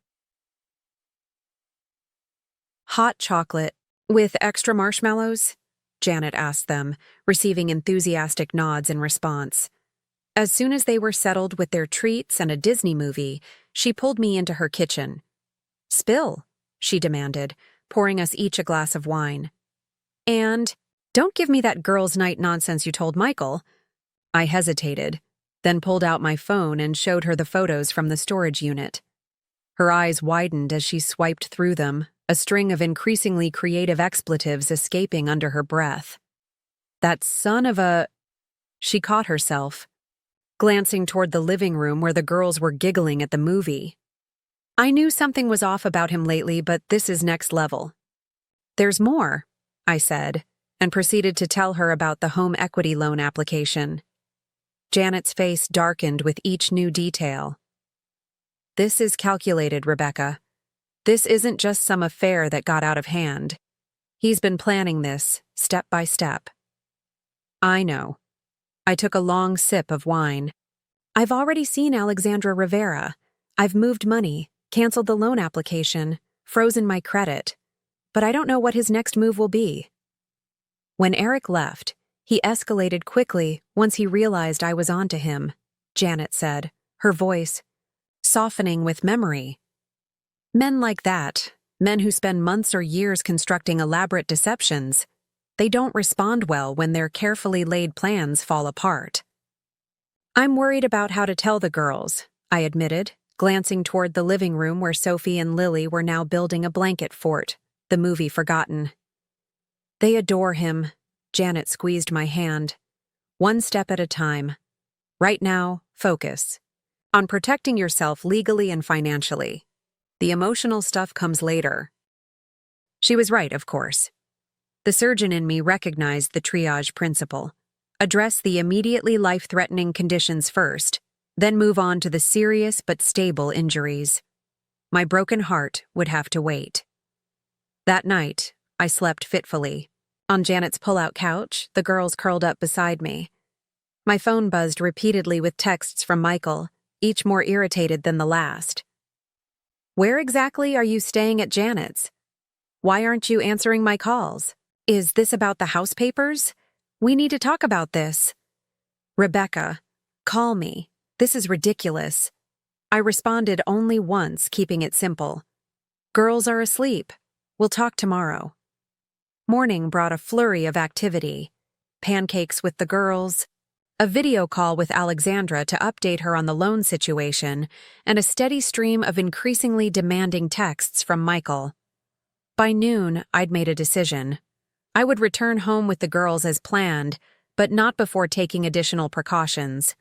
"Hot chocolate, with extra marshmallows?" Janet asked them, receiving enthusiastic nods in response. As soon as they were settled with their treats and a Disney movie, she pulled me into her kitchen. "Spill," she demanded, pouring us each a glass of wine. "And don't give me that girls' night nonsense you told Michael." I hesitated, then pulled out my phone and showed her the photos from the storage unit. Her eyes widened as she swiped through them, a string of increasingly creative expletives escaping under her breath. "That son of a—" She caught herself, glancing toward the living room where the girls were giggling at the movie. I knew something was off about him lately, but this is next level. "There's more," I said, and proceeded to tell her about the home equity loan application. Janet's face darkened with each new detail. "This is calculated, Rebecca. This isn't just some affair that got out of hand. He's been planning this, step by step." "I know." I took a long sip of wine. "I've already seen Alexandra Rivera. I've moved money, canceled the loan application, frozen my credit. But I don't know what his next move will be." When Eric left, he escalated quickly once he realized I was onto him, Janet said, her voice softening with memory. "Men like that, men who spend months or years constructing elaborate deceptions, they don't respond well when their carefully laid plans fall apart." "I'm worried about how to tell the girls," I admitted, glancing toward the living room where Sophie and Lily were now building a blanket fort, the movie forgotten. "They adore him," Janet squeezed my hand. "One step at a time. Right now, focus on protecting yourself legally and financially. The emotional stuff comes later." She was right, of course. The surgeon in me recognized the triage principle. Address the immediately life-threatening conditions first, then move on to the serious but stable injuries. My broken heart would have to wait. That night, I slept fitfully. On Janet's pull-out couch, the girls curled up beside me. My phone buzzed repeatedly with texts from Michael, each more irritated than the last. "Where exactly are you staying at Janet's? Why aren't you answering my calls? Is this about the house papers? We need to talk about this. Rebecca, call me. This is ridiculous." I responded only once, keeping it simple. Girls are asleep. We'll talk tomorrow. Morning brought a flurry of activity. Pancakes with the girls, a video call with Alexandra to update her on the loan situation, and a steady stream of increasingly demanding texts from Michael. By noon, I'd made a decision. I would return home with the girls as planned, but not before taking additional precautions.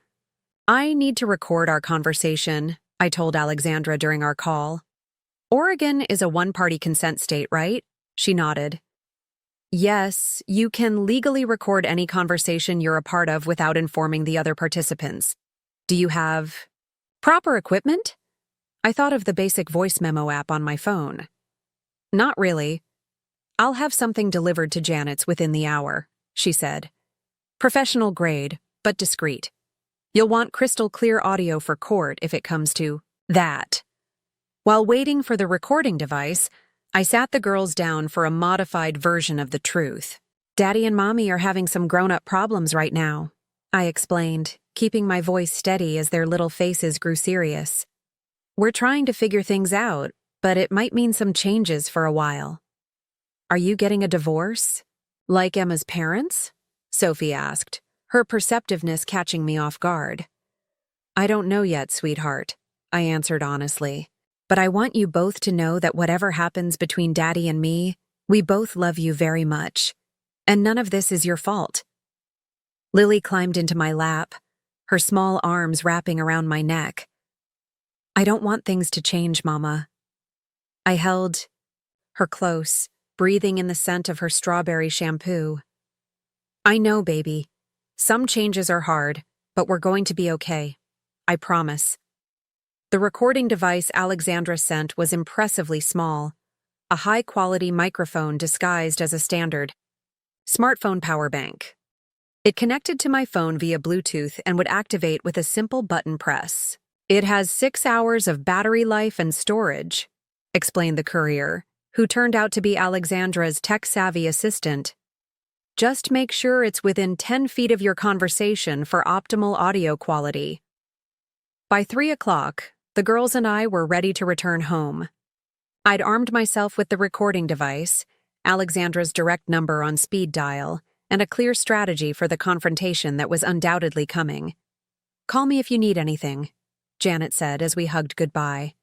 I need to record our conversation, I told Alexandra during our call. Oregon is a one-party consent state, right? She nodded. Yes, you can legally record any conversation you're a part of without informing the other participants. Do you have proper equipment? I thought of the basic voice memo app on my phone. Not really. I'll have something delivered to Janet's within the hour, she said. Professional grade, but discreet. You'll want crystal clear audio for court if it comes to that. While waiting for the recording device, I sat the girls down for a modified version of the truth. Daddy and Mommy are having some grown-up problems right now, I explained, keeping my voice steady as their little faces grew serious. We're trying to figure things out, but it might mean some changes for a while. Are you getting a divorce? Like Emma's parents? Sophie asked, her perceptiveness catching me off guard. I don't know yet, sweetheart, I answered honestly. But I want you both to know that whatever happens between Daddy and me, we both love you very much. And none of this is your fault. Lily climbed into my lap, her small arms wrapping around my neck. I don't want things to change, Mama. I held her close, breathing in the scent of her strawberry shampoo. I know, baby. Some changes are hard, but we're going to be okay. I promise. The recording device Alexandra sent was impressively small, a high-quality microphone disguised as a standard smartphone power bank. It connected to my phone via Bluetooth and would activate with a simple button press. It has 6 hours of battery life and storage, explained the courier, who turned out to be Alexandra's tech-savvy assistant. Just make sure it's within 10 feet of your conversation for optimal audio quality. By 3 o'clock, the girls and I were ready to return home. I'd armed myself with the recording device, Alexandra's direct number on speed dial, and a clear strategy for the confrontation that was undoubtedly coming. Call me if you need anything, Janet said as we hugged goodbye.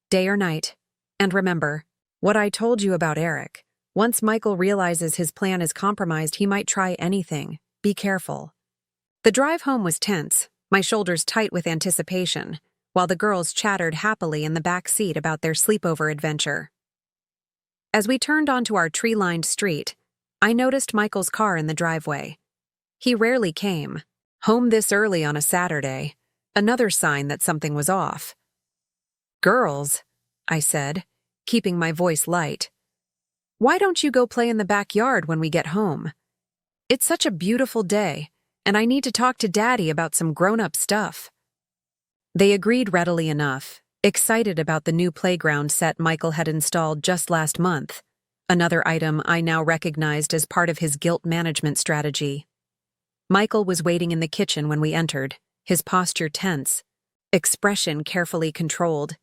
Day or night. And remember, what I told you about Eric. Once Michael realizes his plan is compromised, he might try anything. Be careful. The drive home was tense, my shoulders tight with anticipation, while the girls chattered happily in the back seat about their sleepover adventure. As we turned onto our tree-lined street, I noticed Michael's car in the driveway. He rarely came, home this early on a Saturday, another sign that something was off. Girls, I said, keeping my voice light. Why don't you go play in the backyard when we get home? It's such a beautiful day, and I need to talk to Daddy about some grown-up stuff. They agreed readily enough, excited about the new playground set Michael had installed just last month, another item I now recognized as part of his guilt management strategy. Michael was waiting in the kitchen when we entered, his posture tense, expression carefully controlled.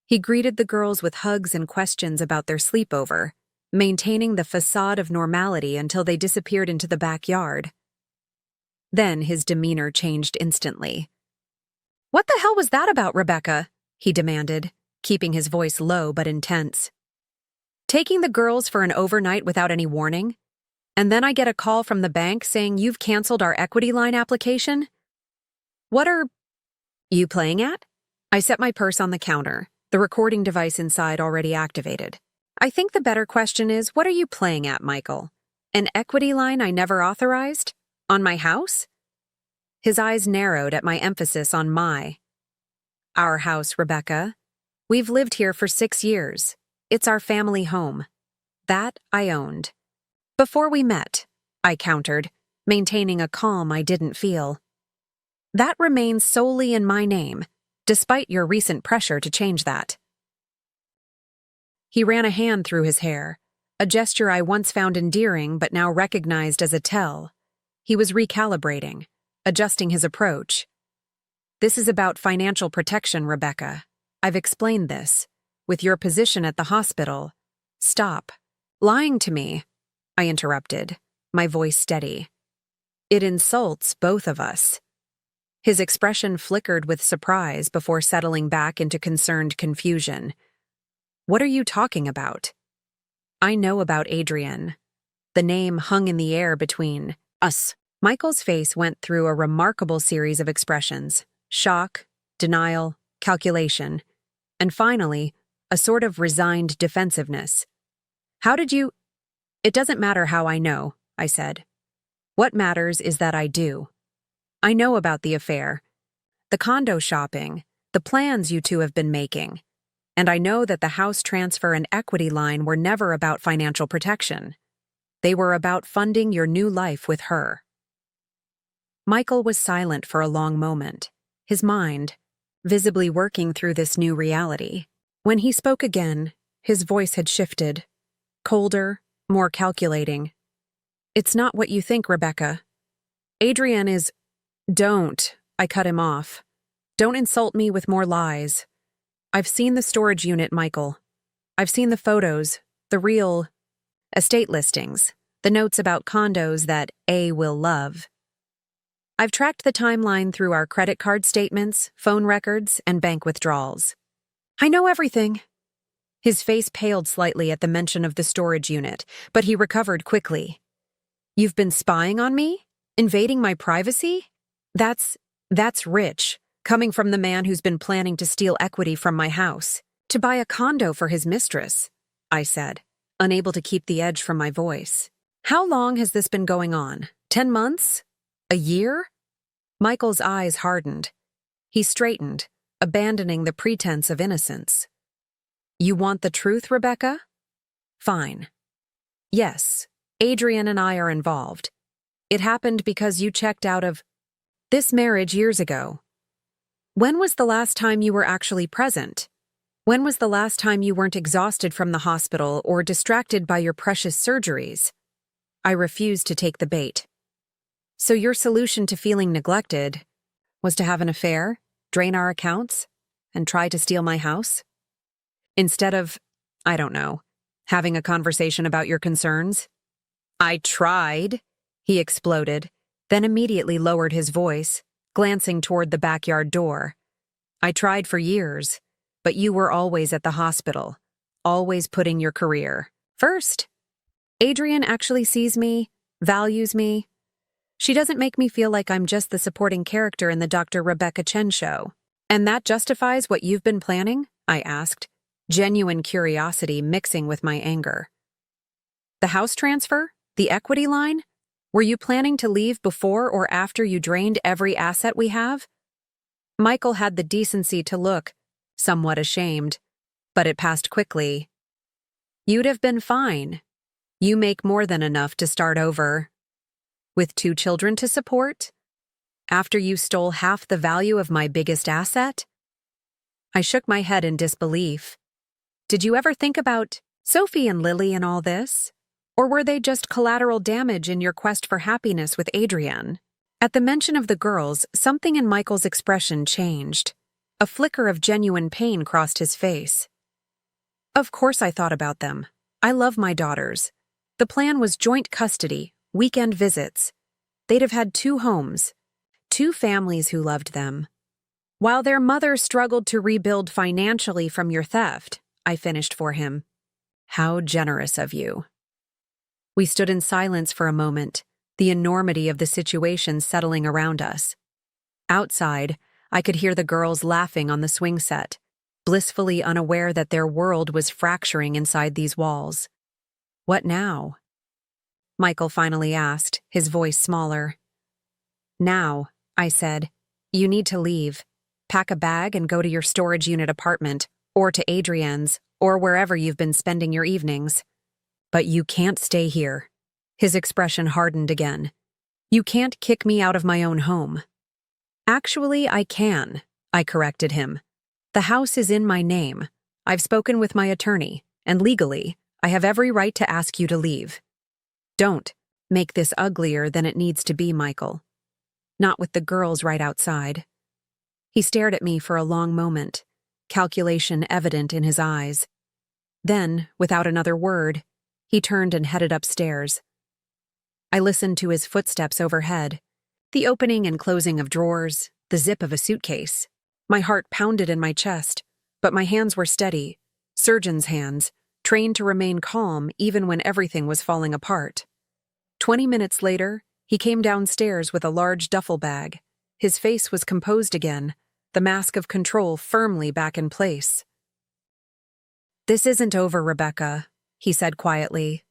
He greeted the girls with hugs and questions about their sleepover, maintaining the facade of normality until they disappeared into the backyard. Then his demeanor changed instantly. "What the hell was that about, Rebecca?" he demanded, keeping his voice low but intense. "Taking the girls for an overnight without any warning? And then I get a call from the bank saying you've canceled our equity line application? What are you playing at?" I set my purse on the counter, the recording device inside already activated. I think the better question is, what are you playing at, Michael? An equity line I never authorized? On my house? His eyes narrowed at my emphasis on my. Our house, Rebecca. We've lived here for 6 years. It's our family home. That I owned. Before we met, I countered, maintaining a calm I didn't feel. That remains solely in my name, despite your recent pressure to change that. He ran a hand through his hair, a gesture I once found endearing but now recognized as a tell. He was recalibrating, adjusting his approach. This is about financial protection, Rebecca. I've explained this. with your position at the hospital. Stop. Lying to me, I interrupted, my voice steady. It insults both of us. His expression flickered with surprise before settling back into concerned confusion. What are you talking about? I know about Adrian. The name hung in the air between us. Michael's face went through a remarkable series of expressions: shock, denial, calculation, and finally, a sort of resigned defensiveness. How did you— It doesn't matter how I know, I said. What matters is that I do. I know about the affair, the condo shopping, the plans you two have been making, and I know that the house transfer and equity line were never about financial protection. They were about funding your new life with her. Michael was silent for a long moment, his mind visibly working through this new reality. When he spoke again, his voice had shifted, colder, more calculating. It's not what you think, Rebecca. Adrian is— Don't, I cut him off. Don't insult me with more lies. I've seen the storage unit, Michael. I've seen the photos, the real estate listings, the notes about condos that A will love. I've tracked the timeline through our credit card statements, phone records, and bank withdrawals. I know everything. His face paled slightly at the mention of the storage unit, but he recovered quickly. You've been spying on me? Invading my privacy? That's rich, coming from the man who's been planning to steal equity from my house, to buy a condo for his mistress, I said, unable to keep the edge from my voice. How long has this been going on? 10 months? A year? Michael's eyes hardened. He straightened, abandoning the pretense of innocence. You want the truth, Rebecca? Fine. Yes, Adrian and I are involved. It happened because you checked out of this marriage years ago. When was the last time you were actually present? When was the last time you weren't exhausted from the hospital or distracted by your precious surgeries? I refused to take the bait. So your solution to feeling neglected was to have an affair, drain our accounts, and try to steal my house? Instead of, I don't know, having a conversation about your concerns? I tried, he exploded, then immediately lowered his voice, glancing toward the backyard door. I tried for years, but you were always at the hospital, always putting your career first. Adrian actually sees me, values me. She doesn't make me feel like I'm just the supporting character in the Dr. Rebecca Chen show. And that justifies what you've been planning? I asked, genuine curiosity mixing with my anger. The house transfer? The equity line? Were you planning to leave before or after you drained every asset we have? Michael had the decency to look somewhat ashamed, but it passed quickly. You'd have been fine. You make more than enough to start over. With 2 children to support? After you stole half the value of my biggest asset? I shook my head in disbelief. Did you ever think about Sophie and Lily and all this? Or were they just collateral damage in your quest for happiness with Adrian? At the mention of the girls, something in Michael's expression changed. A flicker of genuine pain crossed his face. Of course I thought about them. I love my daughters. The plan was joint custody, weekend visits. They'd have had 2 homes, 2 families who loved them. While their mother struggled to rebuild financially from your theft, I finished for him. How generous of you. We stood in silence for a moment, the enormity of the situation settling around us. Outside, I could hear the girls laughing on the swing set, blissfully unaware that their world was fracturing inside these walls. What now? Michael finally asked, his voice smaller. Now, I said, you need to leave. Pack a bag and go to your storage unit apartment, or to Adrian's, or wherever you've been spending your evenings. But you can't stay here. His expression hardened again. You can't kick me out of my own home. Actually, I can, I corrected him. The house is in my name. I've spoken with my attorney, and legally, I have every right to ask you to leave. Don't make this uglier than it needs to be, Michael. Not with the girls right outside. He stared at me for a long moment, calculation evident in his eyes. Then, without another word, he turned and headed upstairs. I listened to his footsteps overhead, the opening and closing of drawers, the zip of a suitcase. My heart pounded in my chest, but my hands were steady, surgeon's hands, trained to remain calm even when everything was falling apart. 20 minutes later, he came downstairs with a large duffel bag. His face was composed again, the mask of control firmly back in place. "This isn't over, Rebecca," he said quietly.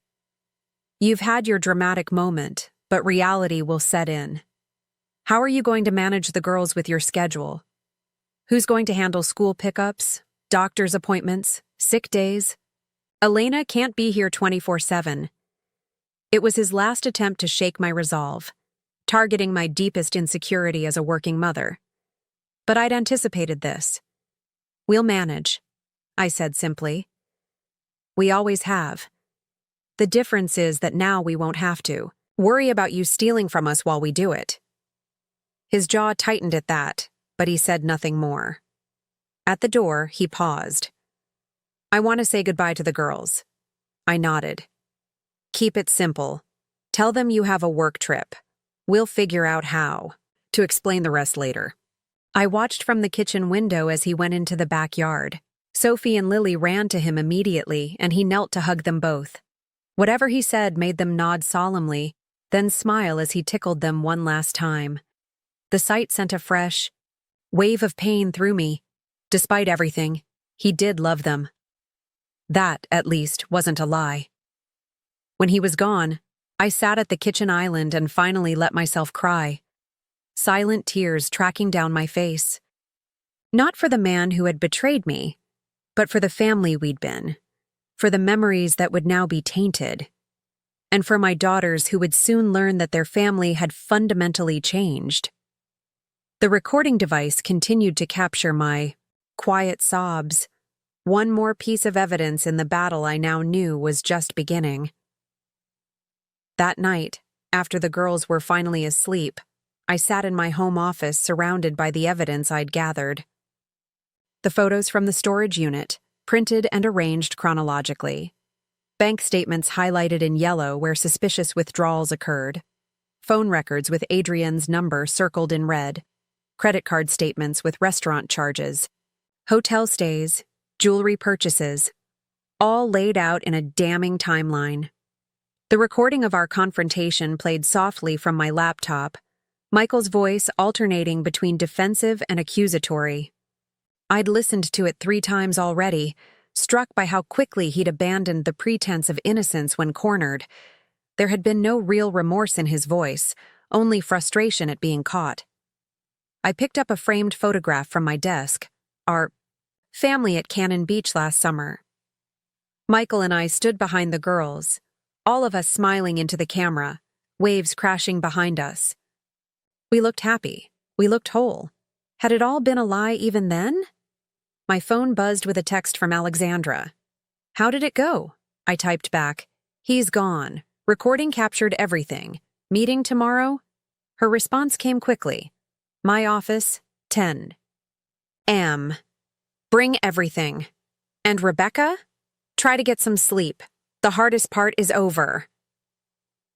"You've had your dramatic moment, but reality will set in. How are you going to manage the girls with your schedule? Who's going to handle school pickups, doctor's appointments, sick days? Elena can't be here 24/7. It was his last attempt to shake my resolve, targeting my deepest insecurity as a working mother. But I'd anticipated this. "We'll manage," I said simply. "We always have. The difference is that now we won't have to worry about you stealing from us while we do it." His jaw tightened at that, but he said nothing more. At the door, he paused. "I want to say goodbye to the girls." I nodded. "Keep it simple. Tell them you have a work trip. We'll figure out how to explain the rest later." I watched from the kitchen window as he went into the backyard. Sophie and Lily ran to him immediately, and he knelt to hug them both. Whatever he said made them nod solemnly, then smile as he tickled them one last time. The sight sent a fresh wave of pain through me. Despite everything, he did love them. That, at least, wasn't a lie. When he was gone, I sat at the kitchen island and finally let myself cry. Silent tears tracking down my face. Not for the man who had betrayed me, but for the family we'd been, for the memories that would now be tainted, and for my daughters who would soon learn that their family had fundamentally changed. The recording device continued to capture my quiet sobs, one more piece of evidence in the battle I now knew was just beginning. That night, after the girls were finally asleep, I sat in my home office surrounded by the evidence I'd gathered. The photos from the storage unit, printed and arranged chronologically. Bank statements highlighted in yellow where suspicious withdrawals occurred. Phone records with Adrian's number circled in red. Credit card statements with restaurant charges. Hotel stays, jewelry purchases, all laid out in a damning timeline. The recording of our confrontation played softly from my laptop, Michael's voice alternating between defensive and accusatory. I'd listened to it 3 times already, struck by how quickly he'd abandoned the pretense of innocence when cornered. There had been no real remorse in his voice, only frustration at being caught. I picked up a framed photograph from my desk, our family at Cannon Beach last summer. Michael and I stood behind the girls, all of us smiling into the camera, waves crashing behind us. We looked happy. We looked whole. Had it all been a lie even then? My phone buzzed with a text from Alexandra. "How did it go?" I typed back. "He's gone. Recording captured everything. Meeting tomorrow?" Her response came quickly. "My office, 10 am. Bring everything. And Rebecca? Try to get some sleep. The hardest part is over."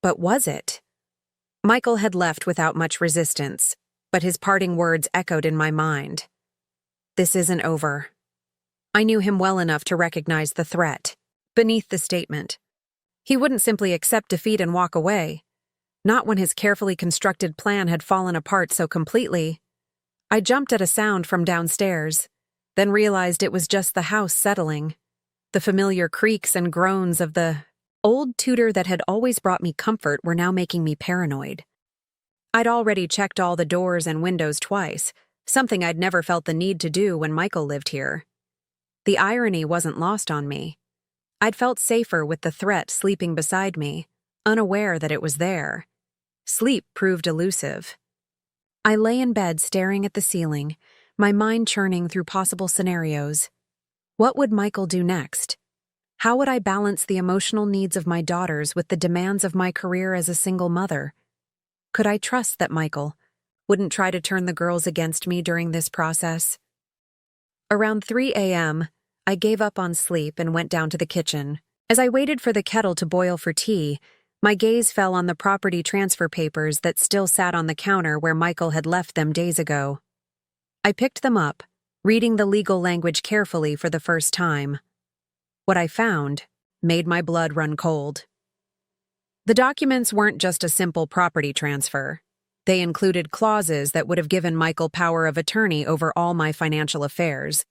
But was it? Michael had left without much resistance, but his parting words echoed in my mind. This isn't over. I knew him well enough to recognize the threat beneath the statement. He wouldn't simply accept defeat and walk away. Not when his carefully constructed plan had fallen apart so completely. I jumped at a sound from downstairs, then realized it was just the house settling. The familiar creaks and groans of the old tutor that had always brought me comfort were now making me paranoid. I'd already checked all the doors and windows twice, something I'd never felt the need to do when Michael lived here. The irony wasn't lost on me. I'd felt safer with the threat sleeping beside me, unaware that it was there. Sleep proved elusive. I lay in bed staring at the ceiling, my mind churning through possible scenarios. What would Michael do next? How would I balance the emotional needs of my daughters with the demands of my career as a single mother? Could I trust that Michael wouldn't try to turn the girls against me during this process? Around 3 a.m., I gave up on sleep and went down to the kitchen. As I waited for the kettle to boil for tea, my gaze fell on the property transfer papers that still sat on the counter where Michael had left them days ago. I picked them up, reading the legal language carefully for the first time. What I found made my blood run cold. The documents weren't just a simple property transfer. They included clauses that would have given Michael power of attorney over all my financial affairs,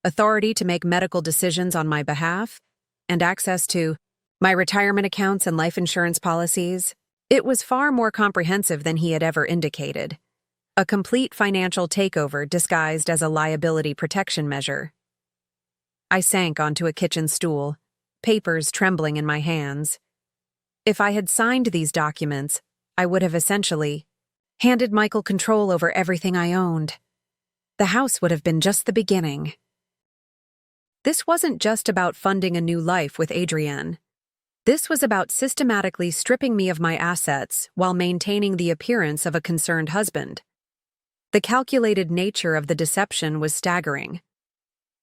authority to make medical decisions on my behalf, and access to my retirement accounts and life insurance policies. It was far more comprehensive than he had ever indicated. A complete financial takeover disguised as a liability protection measure. I sank onto a kitchen stool, papers trembling in my hands. If I had signed these documents, I would have essentially handed Michael control over everything I owned. The house would have been just the beginning. This wasn't just about funding a new life with Adrienne. This was about systematically stripping me of my assets while maintaining the appearance of a concerned husband. The calculated nature of the deception was staggering.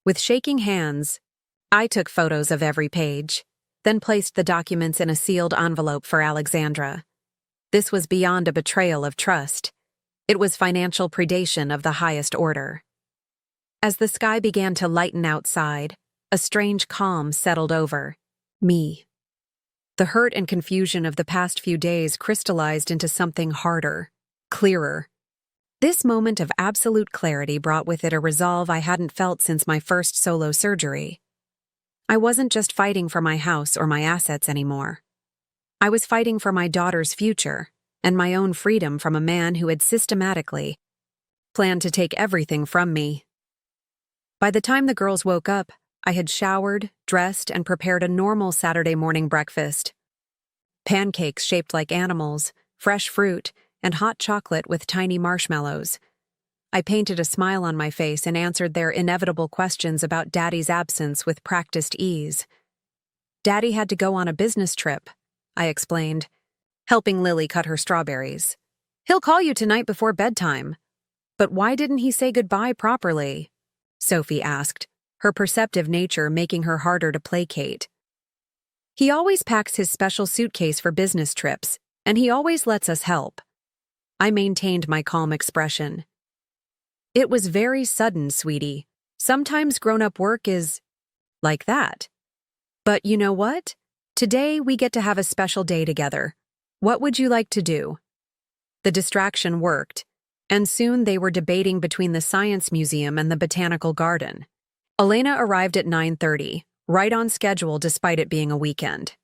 With shaking hands, I took photos of every page, then placed the documents in a sealed envelope for Alexandra. This was beyond a betrayal of trust. It was financial predation of the highest order. As the sky began to lighten outside, a strange calm settled over me. The hurt and confusion of the past few days crystallized into something harder, clearer. This moment of absolute clarity brought with it a resolve I hadn't felt since my first solo surgery. I wasn't just fighting for my house or my assets anymore. I was fighting for my daughter's future and my own freedom from a man who had systematically planned to take everything from me. By the time the girls woke up, I had showered, dressed, and prepared a normal Saturday morning breakfast. Pancakes shaped like animals, fresh fruit, and hot chocolate with tiny marshmallows. I painted a smile on my face and answered their inevitable questions about Daddy's absence with practiced ease. Daddy had to go on a business trip, I explained, helping Lily cut her strawberries. He'll call you tonight before bedtime. But why didn't he say goodbye properly? Sophie asked, her perceptive nature making her harder to placate. He always packs his special suitcase for business trips, and he always lets us help. I maintained my calm expression. It was very sudden, sweetie. Sometimes grown-up work is like that. But you know what? Today we get to have a special day together. What would you like to do? The distraction worked, and soon they were debating between the Science Museum and the Botanical Garden. Elena arrived at 9:30, right on schedule despite it being a weekend.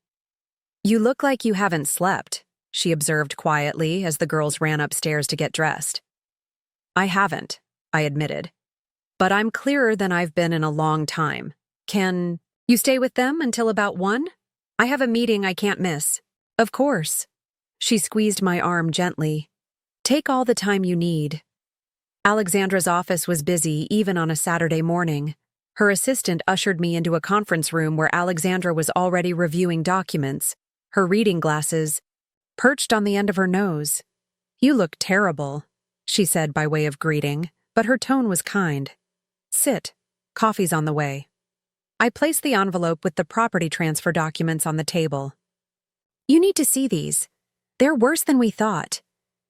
You look like you haven't slept, she observed quietly as the girls ran upstairs to get dressed. I haven't, I admitted. But I'm clearer than I've been in a long time. Can you stay with them until about 1? I have a meeting I can't miss. Of course. She squeezed my arm gently. Take all the time you need. Alexandra's office was busy even on a Saturday morning. Her assistant ushered me into a conference room where Alexandra was already reviewing documents, her reading glasses perched on the end of her nose. You look terrible, she said by way of greeting, but her tone was kind. Sit. Coffee's on the way. I placed the envelope with the property transfer documents on the table. You need to see these. They're worse than we thought.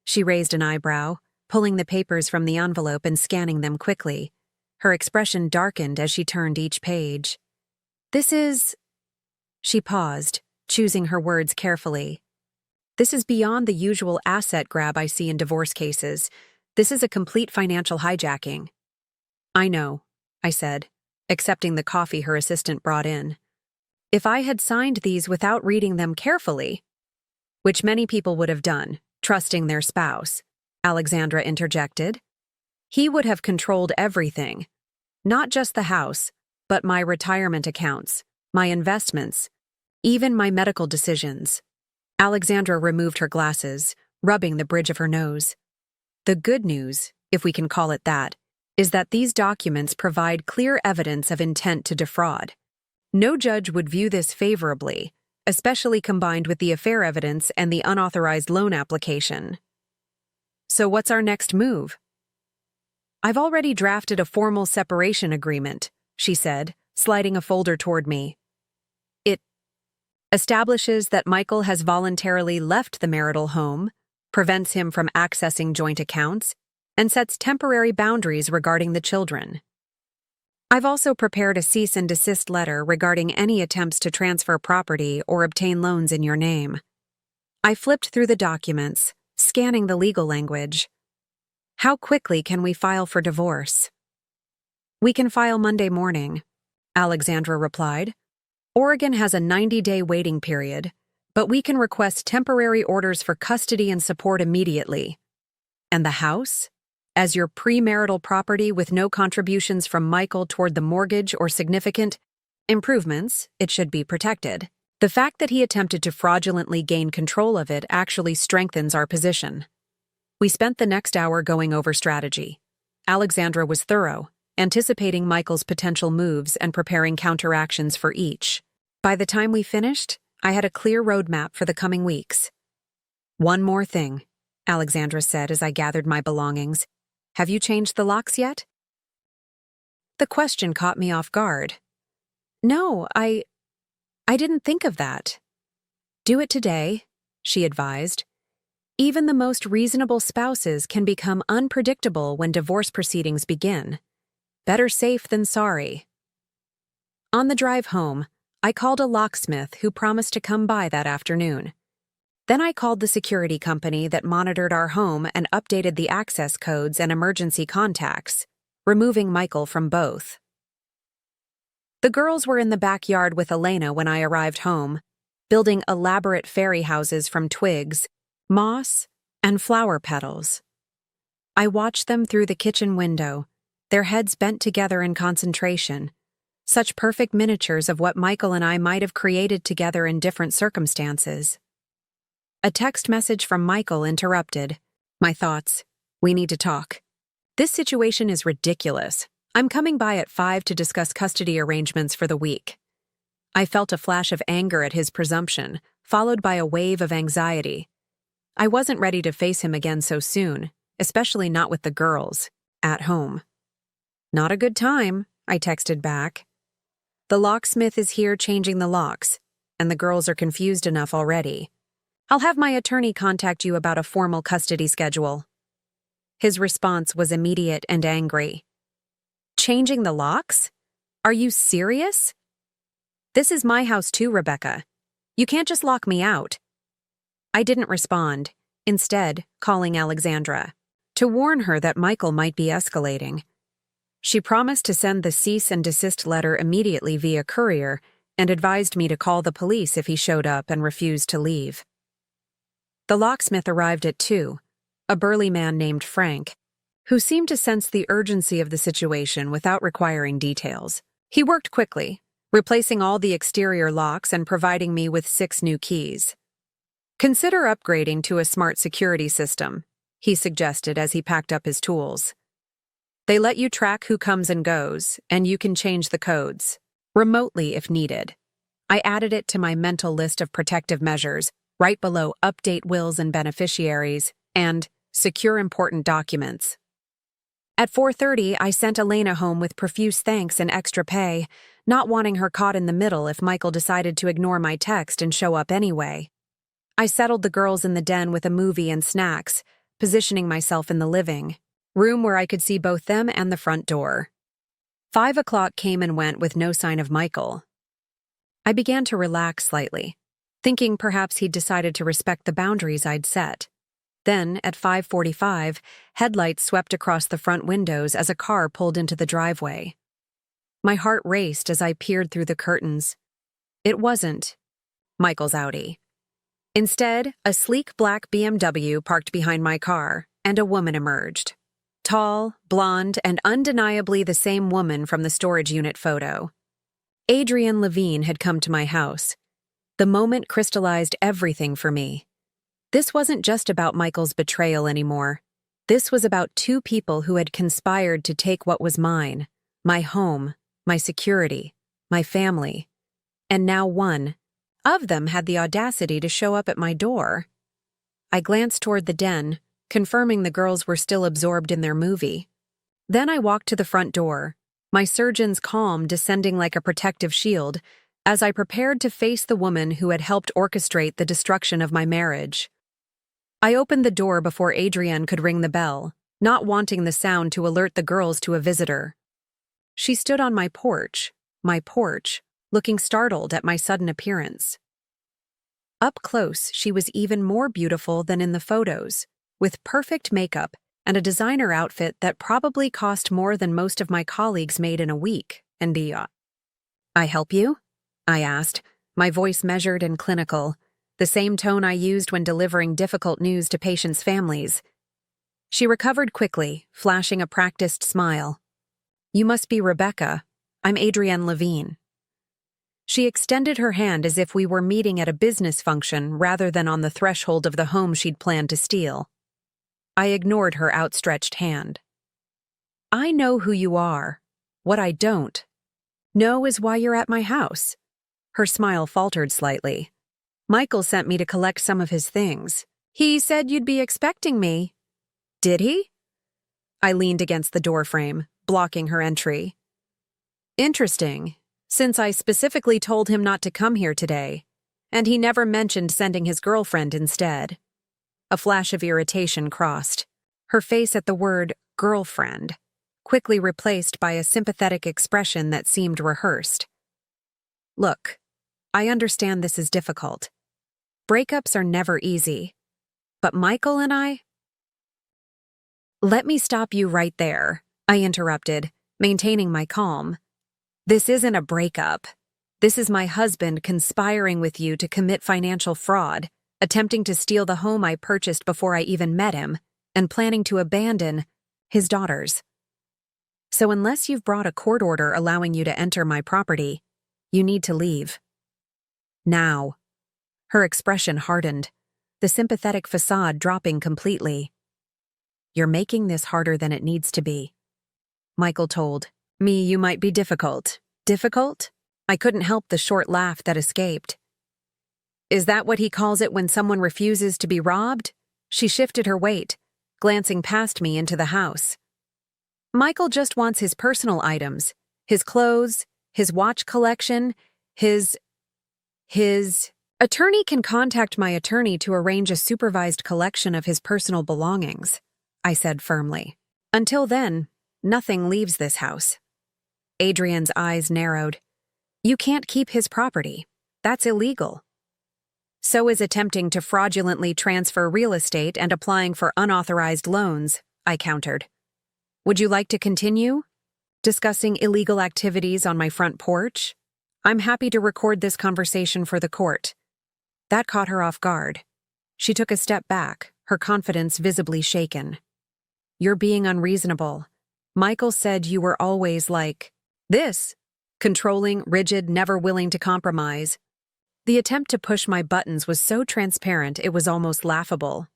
She raised an eyebrow, pulling the papers from the envelope and scanning them quickly. Her expression darkened as she turned each page. This is... She paused, choosing her words carefully. This is beyond the usual asset grab I see in divorce cases. This is a complete financial hijacking. I know, I said, accepting the coffee her assistant brought in. If I had signed these without reading them carefully, which many people would have done, trusting their spouse, Alexandra interjected, he would have controlled everything. Not just the house, but my retirement accounts, my investments, even my medical decisions. Alexandra removed her glasses, rubbing the bridge of her nose. The good news, if we can call it that, is that these documents provide clear evidence of intent to defraud. No judge would view this favorably, especially combined with the affair evidence and the unauthorized loan application. So what's our next move? I've already drafted a formal separation agreement, she said, sliding a folder toward me. It establishes that Michael has voluntarily left the marital home, prevents him from accessing joint accounts, and sets temporary boundaries regarding the children. I've also prepared a cease and desist letter regarding any attempts to transfer property or obtain loans in your name. I flipped through the documents, scanning the legal language. How quickly can we file for divorce? We can file Monday morning, Alexandra replied. Oregon has a 90-day waiting period, but we can request temporary orders for custody and support immediately. And the house? As your premarital property with no contributions from Michael toward the mortgage or significant improvements, it should be protected. The fact that he attempted to fraudulently gain control of it actually strengthens our position. We spent the next hour going over strategy. Alexandra was thorough, anticipating Michael's potential moves and preparing counteractions for each. By the time we finished, I had a clear roadmap for the coming weeks. One more thing, Alexandra said as I gathered my belongings. Have you changed the locks yet? The question caught me off guard. No, I didn't think of that. Do it today, she advised. Even the most reasonable spouses can become unpredictable when divorce proceedings begin. Better safe than sorry. On the drive home, I called a locksmith who promised to come by that afternoon. Then I called the security company that monitored our home and updated the access codes and emergency contacts, removing Michael from both. The girls were in the backyard with Elena when I arrived home, building elaborate fairy houses from twigs, moss, and flower petals. I watched them through the kitchen window, their heads bent together in concentration, such perfect miniatures of what Michael and I might have created together in different circumstances. A text message from Michael interrupted my thoughts. We need to talk. This situation is ridiculous. I'm coming by at 5 to discuss custody arrangements for the week. I felt a flash of anger at his presumption, followed by a wave of anxiety. I wasn't ready to face him again so soon, especially not with the girls, at home. Not a good time, I texted back. The locksmith is here changing the locks, and the girls are confused enough already. I'll have my attorney contact you about a formal custody schedule. His response was immediate and angry. Changing the locks? Are you serious? This is my house too, Rebecca. You can't just lock me out. I didn't respond, instead calling Alexandra, to warn her that Michael might be escalating. She promised to send the cease and desist letter immediately via courier and advised me to call the police if he showed up and refused to leave. The locksmith arrived at 2, a burly man named Frank, who seemed to sense the urgency of the situation without requiring details. He worked quickly, replacing all the exterior locks and providing me with 6 new keys. Consider upgrading to a smart security system, he suggested as he packed up his tools. They let you track who comes and goes, and you can change the codes, remotely if needed. I added it to my mental list of protective measures, right below update wills and beneficiaries, and secure important documents. At 4:30, I sent Elena home with profuse thanks and extra pay, not wanting her caught in the middle if Michael decided to ignore my text and show up anyway. I settled the girls in the den with a movie and snacks, positioning myself in the living room where I could see both them and the front door. 5 o'clock came and went with no sign of Michael. I began to relax slightly, thinking perhaps he'd decided to respect the boundaries I'd set. Then, at 5:45, headlights swept across the front windows as a car pulled into the driveway. My heart raced as I peered through the curtains. It wasn't Michael's Audi. Instead, a sleek black BMW parked behind my car, and a woman emerged. Tall, blonde, and undeniably the same woman from the storage unit photo. Adrienne Levine had come to my house. The moment crystallized everything for me. This wasn't just about Michael's betrayal anymore. This was about 2 people who had conspired to take what was mine, my home, my security, my family. And now one of them had the audacity to show up at my door. I glanced toward the den, confirming the girls were still absorbed in their movie. Then I walked to the front door, my surgeon's calm descending like a protective shield, as I prepared to face the woman who had helped orchestrate the destruction of my marriage. I opened the door before Adrienne could ring the bell, not wanting the sound to alert the girls to a visitor. She stood on my porch, looking startled at my sudden appearance. Up close, she was even more beautiful than in the photos, with perfect makeup and a designer outfit that probably cost more than most of my colleagues made in a week, and I help you? I asked, my voice measured and clinical, the same tone I used when delivering difficult news to patients' families. She recovered quickly, flashing a practiced smile. You must be Rebecca. I'm Adrienne Levine. She extended her hand as if we were meeting at a business function rather than on the threshold of the home she'd planned to steal. I ignored her outstretched hand. I know who you are. What I don't know is why you're at my house. Her smile faltered slightly. Michael sent me to collect some of his things. He said you'd be expecting me. Did he? I leaned against the doorframe, blocking her entry. Interesting, since I specifically told him not to come here today, and he never mentioned sending his girlfriend instead. A flash of irritation crossed, her face at the word girlfriend, quickly replaced by a sympathetic expression that seemed rehearsed. Look, I understand this is difficult. Breakups are never easy. But Michael and I... Let me stop you right there, I interrupted, maintaining my calm. This isn't a breakup. This is my husband conspiring with you to commit financial fraud, attempting to steal the home I purchased before I even met him, and planning to abandon his daughters. So unless you've brought a court order allowing you to enter my property, you need to leave. Now. Her expression hardened, the sympathetic facade dropping completely. You're making this harder than it needs to be. Michael told me you might be difficult. Difficult? I couldn't help the short laugh that escaped. Is that what he calls it when someone refuses to be robbed? She shifted her weight, glancing past me into the house. Michael just wants his personal items, his clothes, his watch collection, his attorney can contact my attorney to arrange a supervised collection of his personal belongings, I said firmly. Until then, nothing leaves this house. Adrienne's eyes narrowed. You can't keep his property. That's illegal. So is attempting to fraudulently transfer real estate and applying for unauthorized loans, I countered. Would you like to continue discussing illegal activities on my front porch? I'm happy to record this conversation for the court. That caught her off guard. She took a step back, her confidence visibly shaken. You're being unreasonable. Michael said you were always like this, controlling, rigid, never willing to compromise. The attempt to push my buttons was so transparent it was almost laughable.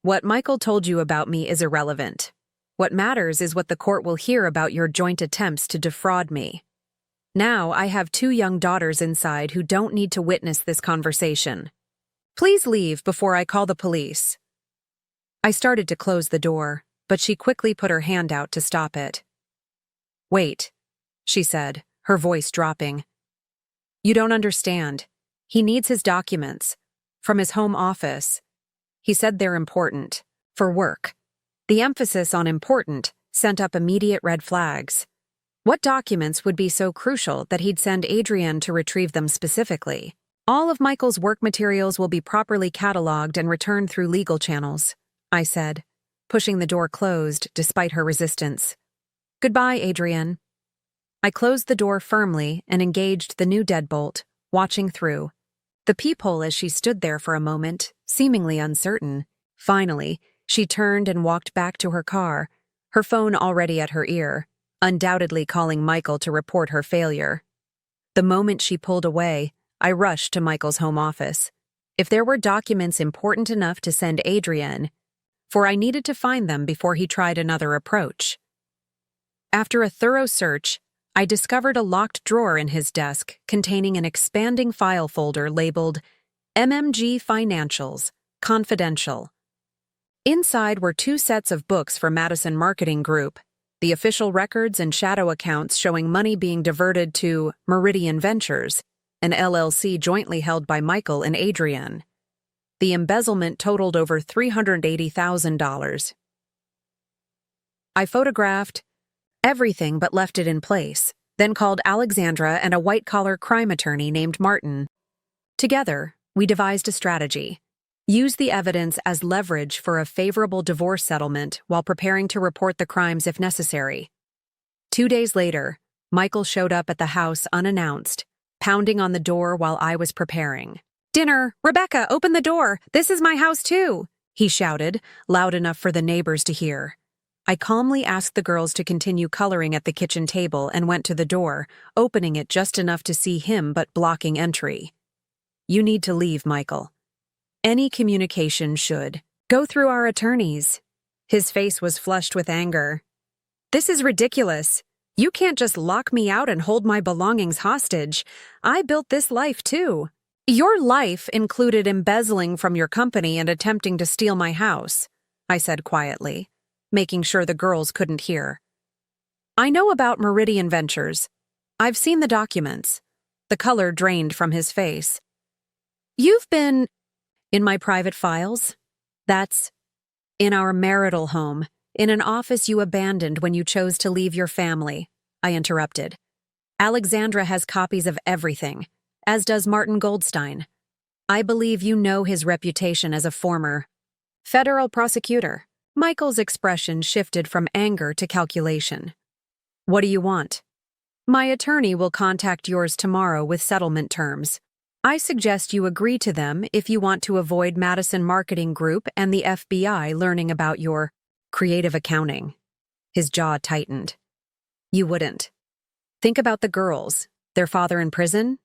What Michael told you about me is irrelevant. What matters is what the court will hear about your joint attempts to defraud me. Now I have 2 young daughters inside who don't need to witness this conversation. Please leave before I call the police. I started to close the door, but she quickly put her hand out to stop it. Wait, she said, her voice dropping. You don't understand. He needs his documents. From his home office. He said they're important. For work. The emphasis on important sent up immediate red flags. What documents would be so crucial that he'd send Adrienne to retrieve them specifically? All of Michael's work materials will be properly cataloged and returned through legal channels, I said, pushing the door closed despite her resistance. Goodbye, Adrienne. I closed the door firmly and engaged the new deadbolt, watching through the peephole as she stood there for a moment, seemingly uncertain. Finally, she turned and walked back to her car, her phone already at her ear, undoubtedly calling Michael to report her failure. The moment she pulled away, I rushed to Michael's home office. If there were documents important enough to send Adrienne, for I needed to find them before he tried another approach. After a thorough search, I discovered a locked drawer in his desk containing an expanding file folder labeled MMG Financials, Confidential. Inside were 2 sets of books for Madison Marketing Group, the official records and shadow accounts showing money being diverted to Meridian Ventures, an LLC jointly held by Michael and Adrienne. The embezzlement totaled over $380,000. I photographed everything but left it in place, then called Alexandra and a white-collar crime attorney named Martin. Together, we devised a strategy. Use the evidence as leverage for a favorable divorce settlement while preparing to report the crimes if necessary. 2 days later, Michael showed up at the house unannounced, pounding on the door while I was preparing. "Dinner! Rebecca, open the door! This is my house too!" he shouted, loud enough for the neighbors to hear. I calmly asked the girls to continue coloring at the kitchen table and went to the door, opening it just enough to see him but blocking entry. "You need to leave, Michael. Any communication should go through our attorneys." His face was flushed with anger. "This is ridiculous. You can't just lock me out and hold my belongings hostage. I built this life too. Your life included embezzling from your company and attempting to steal my house," I said quietly, making sure the girls couldn't hear. "I know about Meridian Ventures. I've seen the documents." The color drained from his face. "You've been in my private files? That's in our marital home, in an office you abandoned when you chose to leave your family," I interrupted. "Alexandra has copies of everything, as does Martin Goldstein. I believe you know his reputation as a former federal prosecutor." Michael's expression shifted from anger to calculation. "What do you want?" "My attorney will contact yours tomorrow with settlement terms. I suggest you agree to them if you want to avoid Madison Marketing Group and the FBI learning about your creative accounting." His jaw tightened. "You wouldn't. Think about the girls. Their father in prison?"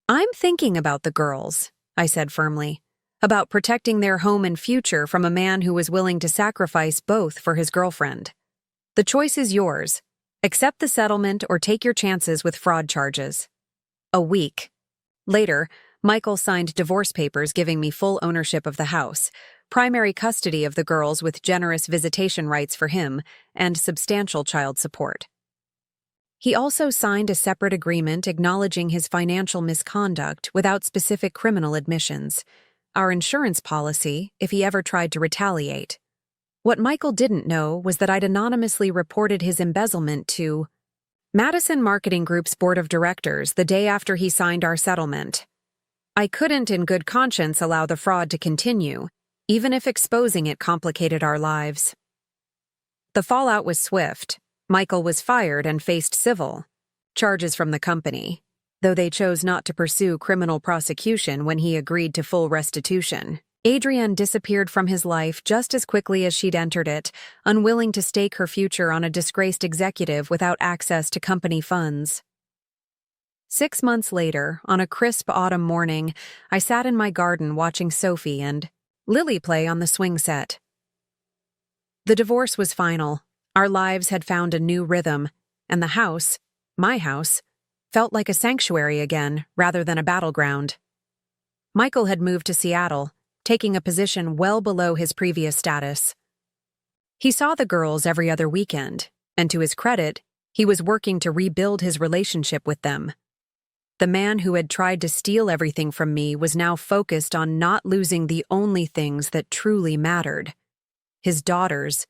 "I'm thinking about the girls," I said firmly, "about protecting their home and future from a man who was willing to sacrifice both for his girlfriend. The choice is yours. Accept the settlement or take your chances with fraud charges." A week later, Michael signed divorce papers giving me full ownership of the house, primary custody of the girls with generous visitation rights for him, and substantial child support. He also signed a separate agreement acknowledging his financial misconduct without specific criminal admissions, our insurance policy if he ever tried to retaliate. What Michael didn't know was that I'd anonymously reported his embezzlement to Madison Marketing Group's board of directors the day after he signed our settlement. I couldn't in good conscience allow the fraud to continue, even if exposing it complicated our lives. The fallout was swift. Michael was fired and faced civil charges from the company, though they chose not to pursue criminal prosecution when he agreed to full restitution. Adrienne disappeared from his life just as quickly as she'd entered it, unwilling to stake her future on a disgraced executive without access to company funds. 6 months later, on a crisp autumn morning, I sat in my garden watching Sophie and Lily play on the swing set. The divorce was final. Our lives had found a new rhythm, and the house, my house, felt like a sanctuary again rather than a battleground. Michael had moved to Seattle, taking a position well below his previous status. He saw the girls every other weekend, and to his credit, he was working to rebuild his relationship with them. The man who had tried to steal everything from me was now focused on not losing the only things that truly mattered: his daughters,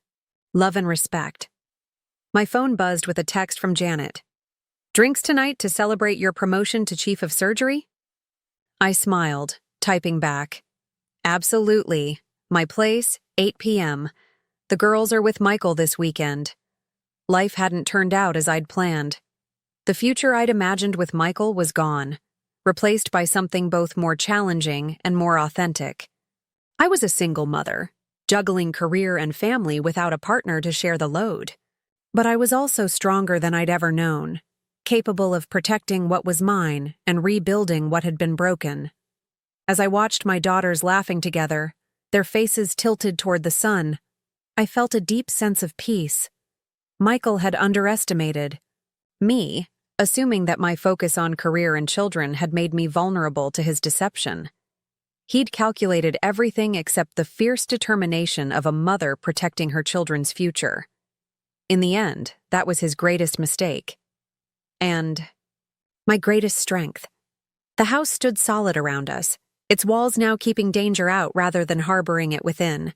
love and respect. My phone buzzed with a text from Janet. "Drinks tonight to celebrate your promotion to chief of surgery?" I smiled, typing back, "Absolutely. My place, 8 p.m. The girls are with Michael this weekend." Life hadn't turned out as I'd planned. The future I'd imagined with Michael was gone, replaced by something both more challenging and more authentic. I was a single mother, juggling career and family without a partner to share the load. But I was also stronger than I'd ever known, capable of protecting what was mine and rebuilding what had been broken. As I watched my daughters laughing together, their faces tilted toward the sun, I felt a deep sense of peace. Michael had underestimated me, assuming that my focus on career and children had made me vulnerable to his deception. He'd calculated everything except the fierce determination of a mother protecting her children's future. In the end, that was his greatest mistake. And my greatest strength. The house stood solid around us, its walls now keeping danger out rather than harboring it within.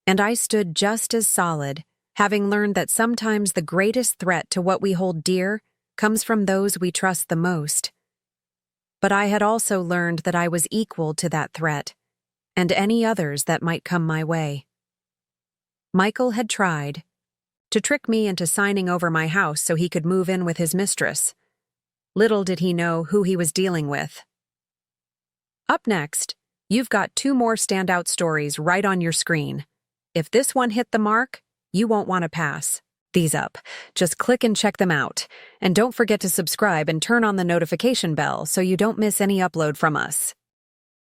And I stood just as solid, having learned that sometimes the greatest threat to what we hold dear comes from those we trust the most. But I had also learned that I was equal to that threat, and any others that might come my way. Michael had tried to trick me into signing over my house so he could move in with his mistress. Little did he know who he was dealing with. Up next, you've got 2 more standout stories right on your screen. If this one hit the mark, you won't want to pass these up. Just click and check them out. And don't forget to subscribe and turn on the notification bell so you don't miss any upload from us.